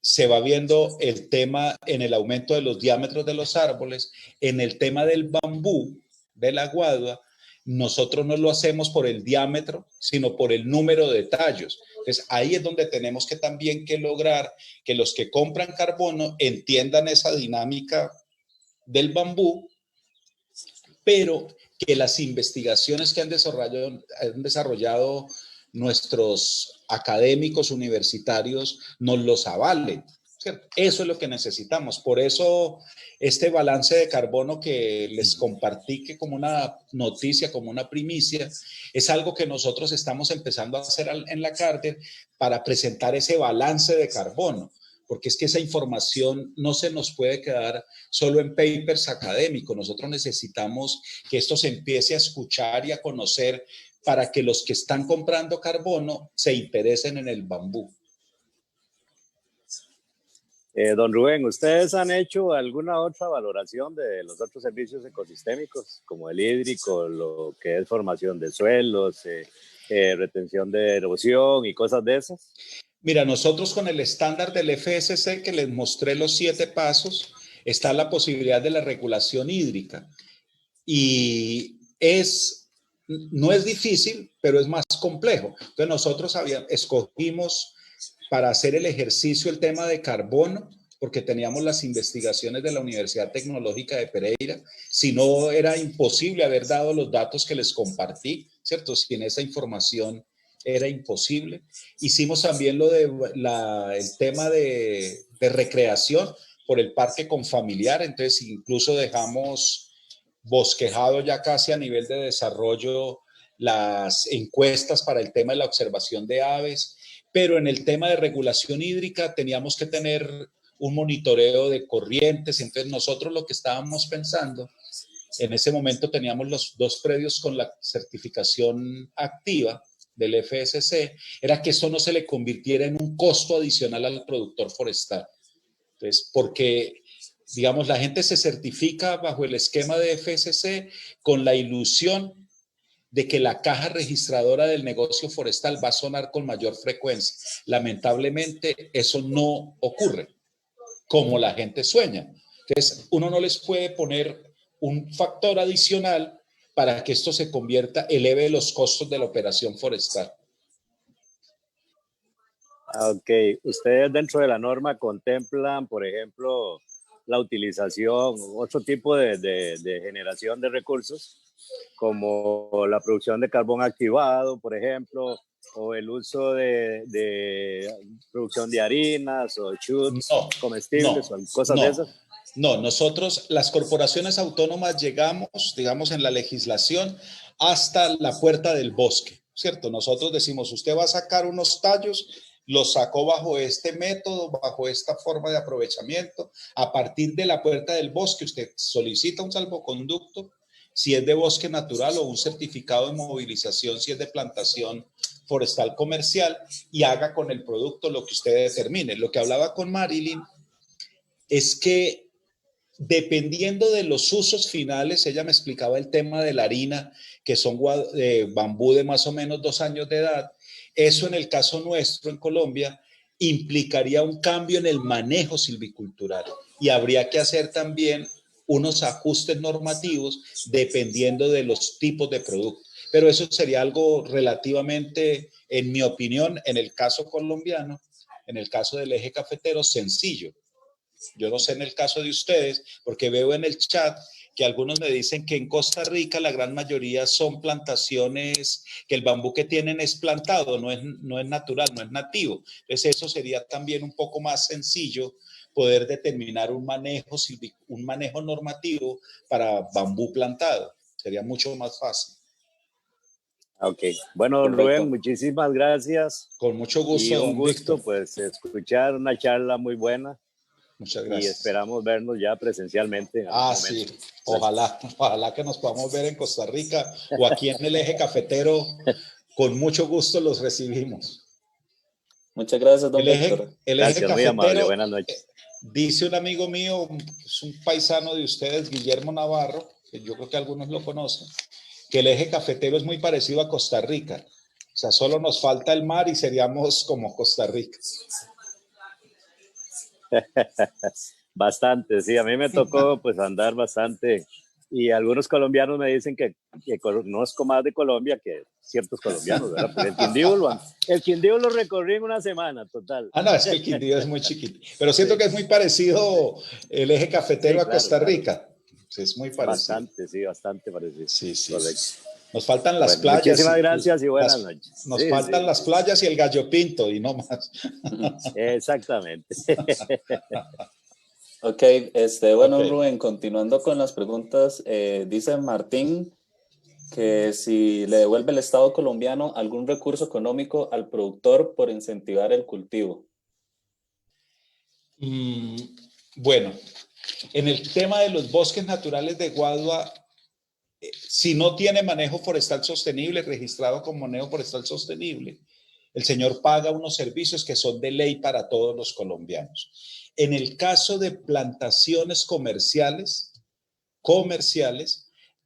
B: se va viendo el tema en el aumento de los diámetros de los árboles, en el tema del bambú, de la guadua, nosotros no lo hacemos por el diámetro, sino por el número de tallos. Entonces, ahí es donde tenemos que también que lograr que los que compran carbono entiendan esa dinámica del bambú, pero que las investigaciones que han desarrollado nuestros académicos universitarios nos los avalen. ¿Cierto? Eso es lo que necesitamos. Por eso este balance de carbono que les compartí que como una noticia, como una primicia, es algo que nosotros estamos empezando a hacer en la Carter para presentar ese balance de carbono, porque es que esa información no se nos puede quedar solo en papers académicos. Nosotros necesitamos que esto se empiece a escuchar y a conocer para que los que están comprando carbono se interesen en el bambú.
G: Don Rubén, ¿ustedes han hecho alguna otra valoración de los otros servicios ecosistémicos, como el hídrico, lo que es formación de suelos, retención de erosión y cosas de esas?
B: Mira, nosotros con el estándar del FSC que les mostré los 7 pasos, está la posibilidad de la regulación hídrica. Y no es difícil, pero es más complejo. Entonces nosotros escogimos para hacer el ejercicio el tema de carbono, porque teníamos las investigaciones de la Universidad Tecnológica de Pereira. Si no, era imposible haber dado los datos que les compartí, ¿cierto? Sin esa información era imposible. Hicimos también el tema de recreación por el parque confamiliar, entonces incluso dejamos bosquejado ya casi a nivel de desarrollo las encuestas para el tema de la observación de aves, pero en el tema de regulación hídrica teníamos que tener un monitoreo de corrientes. Entonces nosotros lo que estábamos pensando, en ese momento teníamos los 2 predios con la certificación activa del FSC, era que eso no se le convirtiera en un costo adicional al productor forestal. Entonces, porque, digamos, la gente se certifica bajo el esquema de FSC con la ilusión de que la caja registradora del negocio forestal va a sonar con mayor frecuencia. Lamentablemente, eso no ocurre como la gente sueña. Entonces, uno no les puede poner un factor adicional para que esto se convierta, eleve los costos de la operación forestal.
G: Ok, ustedes dentro de la norma contemplan, por ejemplo, la utilización, otro tipo de generación de recursos, como la producción de carbón activado, por ejemplo, o el uso de producción de harinas o shoots comestibles o cosas de esas.
B: No, nosotros, las corporaciones autónomas, llegamos, digamos, en la legislación hasta la puerta del bosque, ¿cierto? Nosotros decimos, usted va a sacar unos tallos, los sacó bajo este método, bajo esta forma de aprovechamiento. A partir de la puerta del bosque, usted solicita un salvoconducto, si es de bosque natural, o un certificado de movilización, si es de plantación forestal comercial, y haga con el producto lo que usted determine. Lo que hablaba con Marilyn es que dependiendo de los usos finales, ella me explicaba el tema de la harina, que son bambú de más o menos 2 años de edad. Eso en el caso nuestro en Colombia implicaría un cambio en el manejo silvicultural y habría que hacer también unos ajustes normativos dependiendo de los tipos de productos. Pero eso sería algo relativamente, en mi opinión, en el caso colombiano, en el caso del eje cafetero, sencillo. Yo no sé en el caso de ustedes, porque veo en el chat que algunos me dicen que en Costa Rica la gran mayoría son plantaciones, que el bambú que tienen es plantado, no es natural, no es nativo. Entonces eso sería también un poco más sencillo poder determinar un manejo normativo para bambú plantado. Sería mucho más fácil.
G: Ok, bueno, Rubén, muchísimas gracias.
B: Con mucho gusto.
G: Y un gusto, pues, escuchar una charla muy buena.
B: Muchas gracias.
G: Y esperamos vernos ya presencialmente.
B: Sí, ojalá que nos podamos ver en Costa Rica o aquí en el eje cafetero. Con mucho gusto los recibimos.
C: Muchas gracias, don Víctor.
B: El eje cafetero, muy amable,
G: buenas noches.
B: Dice un amigo mío, es un paisano de ustedes, Guillermo Navarro, que yo creo que algunos lo conocen, que el eje cafetero es muy parecido a Costa Rica. O sea, solo nos falta el mar y seríamos como Costa Rica.
G: Bastante, sí, a mí me tocó pues andar bastante y algunos colombianos me dicen que conozco más de Colombia que ciertos colombianos, ¿verdad? Porque el Quindío lo recorrí en una semana, total.
B: Ah, no, es que el Quindío es muy chiquito, pero siento
G: Sí,
B: que es muy parecido el eje cafetero
G: sí,
B: a
G: claro,
B: Costa
G: claro.
B: Rica. Sí, es muy parecido.
G: Bastante, sí, bastante parecido.
B: Sí, sí,
G: Correcto.
B: sí. Nos faltan las
G: Bueno,
B: playas,
G: muchísimas gracias y buenas
B: las,
G: noches.
B: nos
G: Sí,
B: faltan
G: sí,
B: las playas y el gallo pinto y no más.
G: exactamente.
C: Ok,
B: Ok.
C: bueno, Rubén, continuando con las preguntas, dice Martín que si le devuelve el Estado colombiano algún recurso económico al productor por incentivar el cultivo.
B: Mm, bueno, en el tema de los bosques naturales de Guadua, si no tiene manejo forestal sostenible, registrado como manejo forestal sostenible, el señor paga unos servicios que son de ley para todos los colombianos. En el caso de plantaciones comerciales,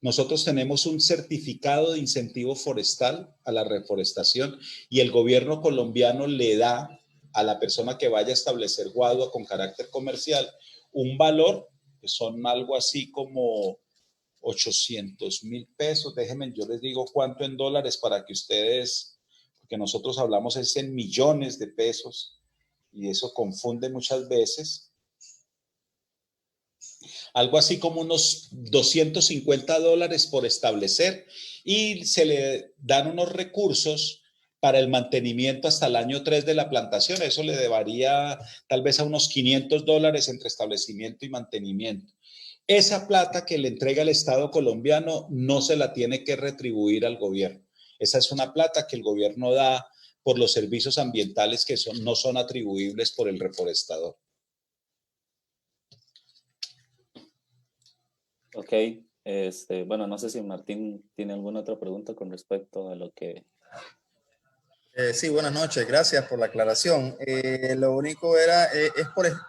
B: nosotros tenemos un certificado de incentivo forestal a la reforestación y el gobierno colombiano le da a la persona que vaya a establecer Guadua con carácter comercial un valor que son algo así como 800.000 pesos. Déjenme, yo les digo cuánto en dólares para que ustedes, porque nosotros hablamos es en millones de pesos y eso confunde muchas veces. Algo así como unos $250 por establecer y se le dan unos recursos para el mantenimiento hasta el año 3 de la plantación. Eso le debería tal vez a unos $500 entre establecimiento y mantenimiento. Esa plata que le entrega el Estado colombiano no se la tiene que retribuir al gobierno. Esa es una plata que el gobierno da por los servicios ambientales que no son atribuibles por el reforestador.
C: Ok, bueno, no sé si Martín tiene alguna otra pregunta con respecto a lo que...
E: Sí, buenas noches, gracias por la aclaración. Lo único era, es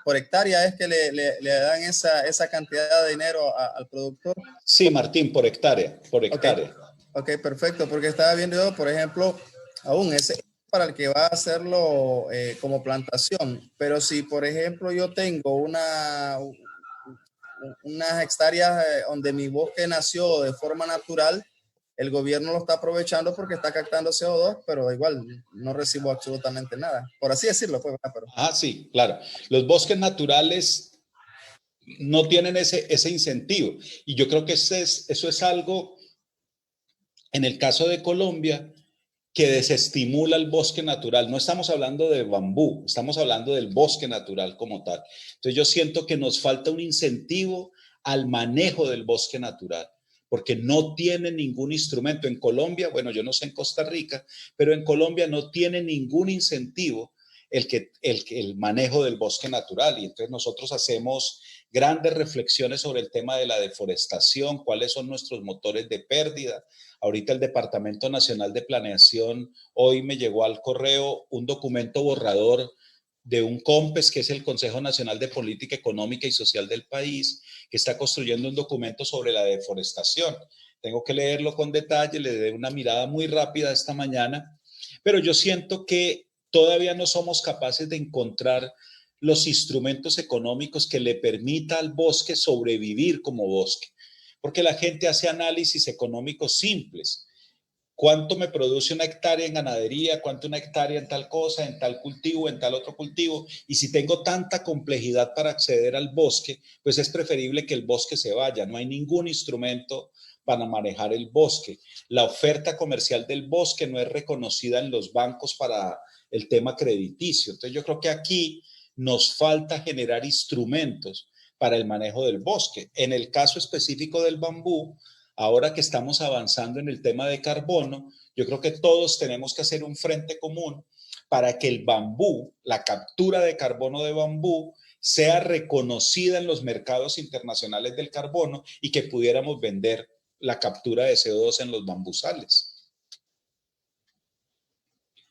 E: por hectárea, es que le dan esa cantidad de dinero al productor.
B: Sí, Martín, por hectárea, por hectárea.
E: Ok, perfecto, porque estaba viendo yo, por ejemplo, aún ese es para el que va a hacerlo como plantación, pero si, por ejemplo, yo tengo unas hectáreas donde mi bosque nació de forma natural, el gobierno lo está aprovechando porque está captando CO2, pero igual no recibo absolutamente nada. Por así decirlo, pues. Pero...
B: Ah, sí, claro. Los bosques naturales no tienen ese incentivo. Y yo creo que eso es algo, en el caso de Colombia, que desestimula el bosque natural. No estamos hablando de bambú, estamos hablando del bosque natural como tal. Entonces yo siento que nos falta un incentivo al manejo del bosque natural, porque no tiene ningún instrumento. En Colombia, bueno, yo no sé en Costa Rica, pero en Colombia no tiene ningún incentivo el manejo del bosque natural. Y entonces nosotros hacemos grandes reflexiones sobre el tema de la deforestación, cuáles son nuestros motores de pérdida. Ahorita el Departamento Nacional de Planeación, hoy me llegó al correo un documento borrador de un COMPES, que es el Consejo Nacional de Política Económica y Social del país, que está construyendo un documento sobre la deforestación. Tengo que leerlo con detalle, le doy una mirada muy rápida esta mañana, pero yo siento que todavía no somos capaces de encontrar los instrumentos económicos que le permita al bosque sobrevivir como bosque, porque la gente hace análisis económicos simples. ¿Cuánto me produce una hectárea en ganadería? ¿Cuánto una hectárea en tal cosa, en tal cultivo, en tal otro cultivo? Y si tengo tanta complejidad para acceder al bosque, pues es preferible que el bosque se vaya. No hay ningún instrumento para manejar el bosque. La oferta comercial del bosque no es reconocida en los bancos para el tema crediticio. Entonces yo creo que aquí nos falta generar instrumentos para el manejo del bosque. En el caso específico del bambú, ahora que estamos avanzando en el tema de carbono, yo creo que todos tenemos que hacer un frente común para que el bambú, la captura de carbono de bambú, sea reconocida en los mercados internacionales del carbono y que pudiéramos vender la captura de CO2 en los bambusales.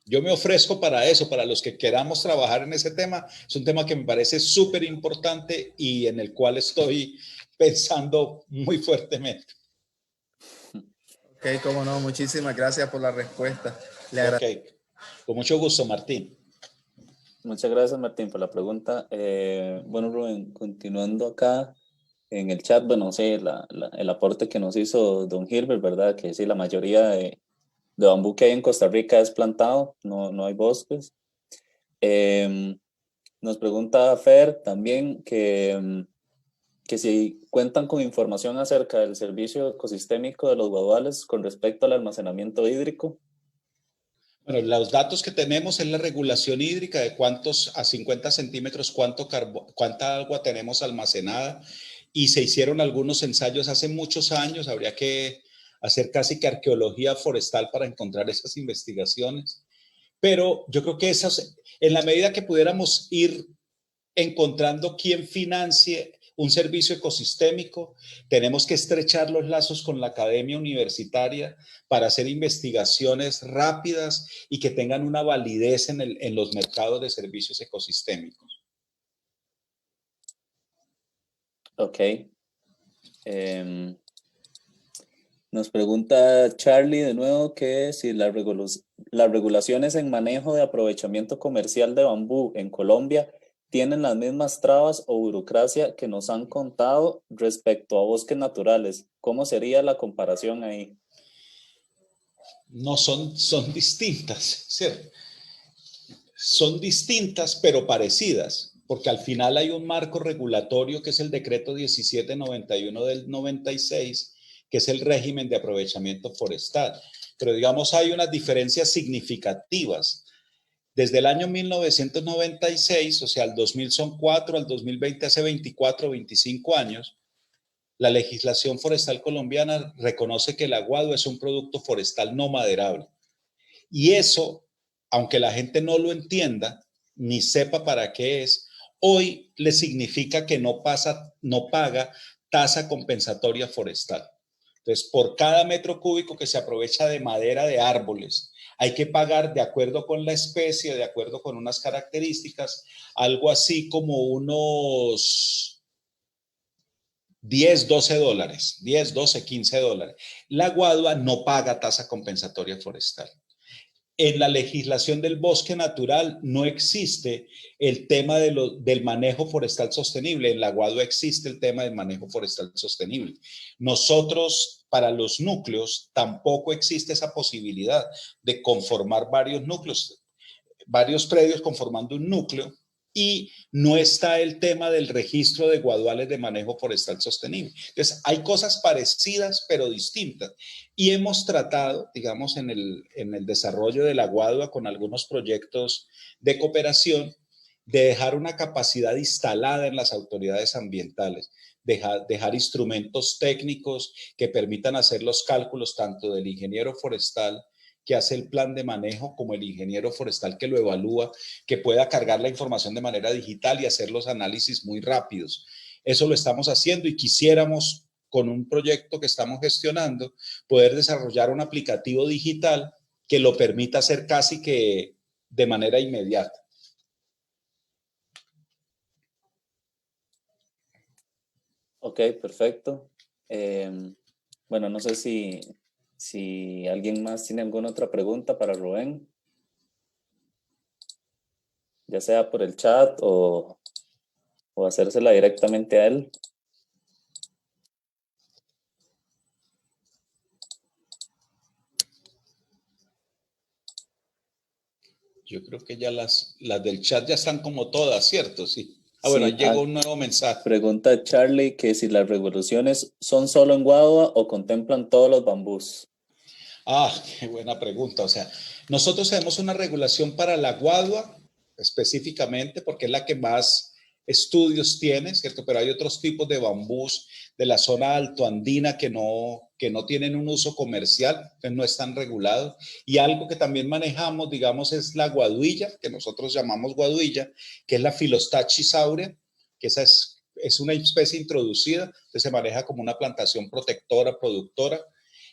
B: Yo me ofrezco para eso, para los que queramos trabajar en ese tema. Es un tema que me parece súper importante y en el cual estoy pensando muy fuertemente.
E: Ok, cómo no, muchísimas gracias por la respuesta. Le agradezco.
B: Ok, con mucho gusto, Martín.
C: Muchas gracias, Martín, por la pregunta. Bueno, Rubén, continuando acá en el chat, bueno, sí, el aporte que nos hizo don Gilbert, ¿verdad? Que sí, la mayoría de bambú que hay en Costa Rica es plantado, no hay bosques. Nos pregunta Fer también que si cuentan con información acerca del servicio ecosistémico de los guaduales con respecto al almacenamiento hídrico.
B: Bueno, los datos que tenemos es la regulación hídrica de cuántos a 50 centímetros, cuánta agua tenemos almacenada, y se hicieron algunos ensayos hace muchos años. Habría que hacer casi que arqueología forestal para encontrar esas investigaciones. Pero yo creo que esas, en la medida que pudiéramos ir encontrando quién financie un servicio ecosistémico, tenemos que estrechar los lazos con la academia universitaria para hacer investigaciones rápidas y que tengan una validez en los mercados de servicios ecosistémicos.
C: Ok. Nos pregunta Charlie de nuevo que si las regulaciones en manejo de aprovechamiento comercial de bambú en Colombia tienen las mismas trabas o burocracia que nos han contado respecto a bosques naturales. ¿Cómo sería la comparación ahí?
B: No son distintas, ¿cierto? Son distintas pero parecidas, porque al final hay un marco regulatorio que es el decreto 1791 del 96, que es el régimen de aprovechamiento forestal. Pero digamos hay unas diferencias significativas. Desde el año 1996, o sea, al 2000 son 4, al 2020 hace 24 o 25 años, la legislación forestal colombiana reconoce que el aguado es un producto forestal no maderable. Y eso, aunque la gente no lo entienda, ni sepa para qué es, hoy le significa que no paga tasa compensatoria forestal. Entonces, por cada metro cúbico que se aprovecha de madera de árboles, hay que pagar de acuerdo con la especie, de acuerdo con unas características, algo así como unos 10, 12 dólares, 10, 12, 15 dólares. La guadua no paga tasa compensatoria forestal. En la legislación del bosque natural no existe el tema del manejo forestal sostenible. En la guadua existe el tema del manejo forestal sostenible. Nosotros, para los núcleos, tampoco existe esa posibilidad de conformar varios núcleos, varios predios conformando un núcleo, y no está el tema del registro de guaduales de manejo forestal sostenible. Entonces, hay cosas parecidas pero distintas. Y hemos tratado, digamos, en el desarrollo de la guadua con algunos proyectos de cooperación, de dejar una capacidad instalada en las autoridades ambientales, dejar instrumentos técnicos que permitan hacer los cálculos tanto del ingeniero forestal que hace el plan de manejo como el ingeniero forestal que lo evalúa, que pueda cargar la información de manera digital y hacer los análisis muy rápidos. Eso lo estamos haciendo y quisiéramos, con un proyecto que estamos gestionando, poder desarrollar un aplicativo digital que lo permita hacer casi que de manera inmediata.
C: Ok, perfecto. Bueno, no sé si alguien más tiene alguna otra pregunta para Rubén, ya sea por el chat o hacérsela directamente a él.
B: Yo creo que ya las del chat ya están como todas, ¿cierto? Sí. Bueno,
C: Sí,
B: ahí llegó un nuevo mensaje.
C: Pregunta Charlie que si las regulaciones son solo en guadua o contemplan todos los bambús.
B: Qué buena pregunta. O sea, nosotros tenemos una regulación para la guadua específicamente porque es la que más estudios tiene, ¿cierto? Pero hay otros tipos de bambús de la zona altoandina que no tienen un uso comercial, entonces no están regulados. Y algo que también manejamos, digamos, es la guaduilla, que nosotros llamamos guaduilla, que es la Philostachys aurea, que esa es una especie introducida, que se maneja como una plantación protectora, productora.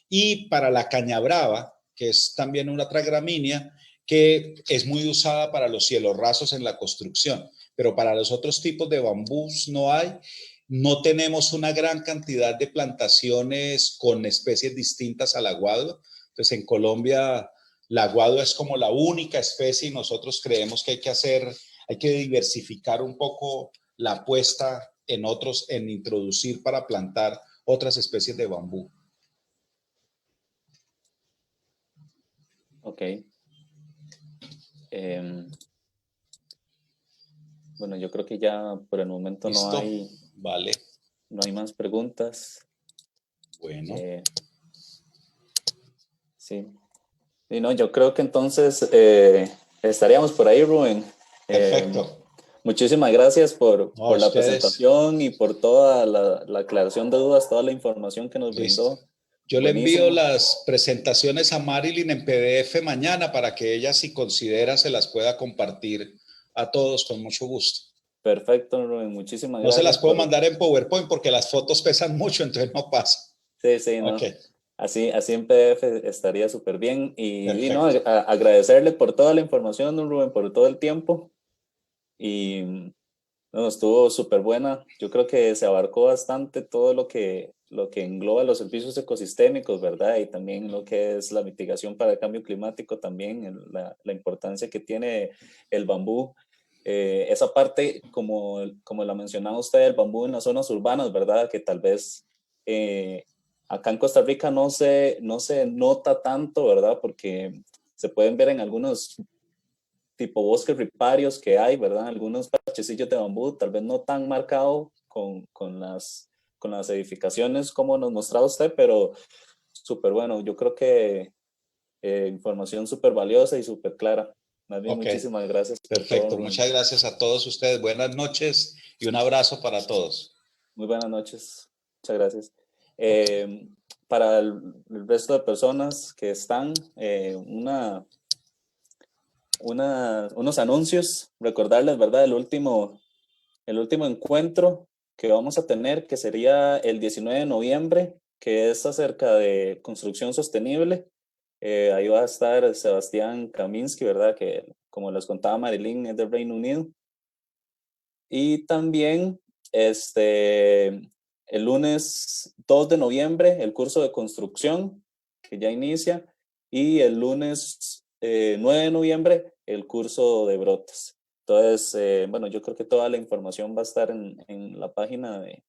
B: Y para la caña brava, que es también una otra gramínea, que es muy usada para los cielos rasos en la construcción, pero para los otros tipos de bambús no hay. No tenemos una gran cantidad de plantaciones con especies distintas al aguado. Entonces, en Colombia, la aguado es como la única especie y nosotros creemos que hay que hacer hay que diversificar un poco la apuesta en introducir para plantar otras especies de bambú.
C: Ok. Bueno, yo creo que ya por el momento
B: ¿Listo? Vale.
C: no hay más preguntas.
B: Bueno.
C: Sí. Y no, yo creo que entonces estaríamos por ahí, Rubén.
B: Perfecto.
C: Muchísimas gracias por la
B: ustedes.
C: presentación y por toda la aclaración de dudas, toda la información que nos
B: Listo.
C: brindó.
B: Yo le
C: Buenísimo.
B: envío las presentaciones a Marilyn en PDF mañana para que ella, si considera, se las pueda compartir a todos con mucho gusto.
C: Perfecto, Rubén. Muchísimas
B: No
C: gracias.
B: se las puedo mandar en PowerPoint porque las fotos pesan mucho, entonces no pasa.
C: Sí, sí, no.
B: Okay.
C: Así en PDF estaría súper bien. Y no,
B: Perfecto.
C: agradecerle por toda la información, don Rubén, por todo el tiempo. Y no, estuvo súper buena. Yo creo que se abarcó bastante todo lo que engloba los servicios ecosistémicos, ¿verdad? Y también lo que es la mitigación para el cambio climático, también la importancia que tiene el bambú. Esa parte, como la mencionaba usted, el bambú en las zonas urbanas, ¿verdad? Que tal vez acá en Costa Rica no se nota tanto, ¿verdad? Porque se pueden ver en algunos tipo bosques riparios que hay, ¿verdad? Algunos parchecillos de bambú, tal vez no tan marcado con las edificaciones como nos mostraba usted, pero súper bueno. Yo creo que información súper valiosa y súper clara. Más bien, muchísimas gracias.
B: Perfecto. Muchas gracias a todos ustedes. Buenas noches y un abrazo para todos.
C: Muy buenas noches. Muchas gracias. Para el resto de personas que están, unos anuncios, recordarles, ¿verdad? El último encuentro que vamos a tener, que sería el 19 de noviembre, que es acerca de construcción sostenible. Ahí va a estar Sebastián Kaminsky, ¿verdad? Que, como les contaba Marilyn, es del Reino Unido. Y también el lunes 2 de noviembre, el curso de construcción, que ya inicia. Y el lunes 9 de noviembre, el curso de brotes. Entonces, bueno, yo creo que toda la información va a estar en la página de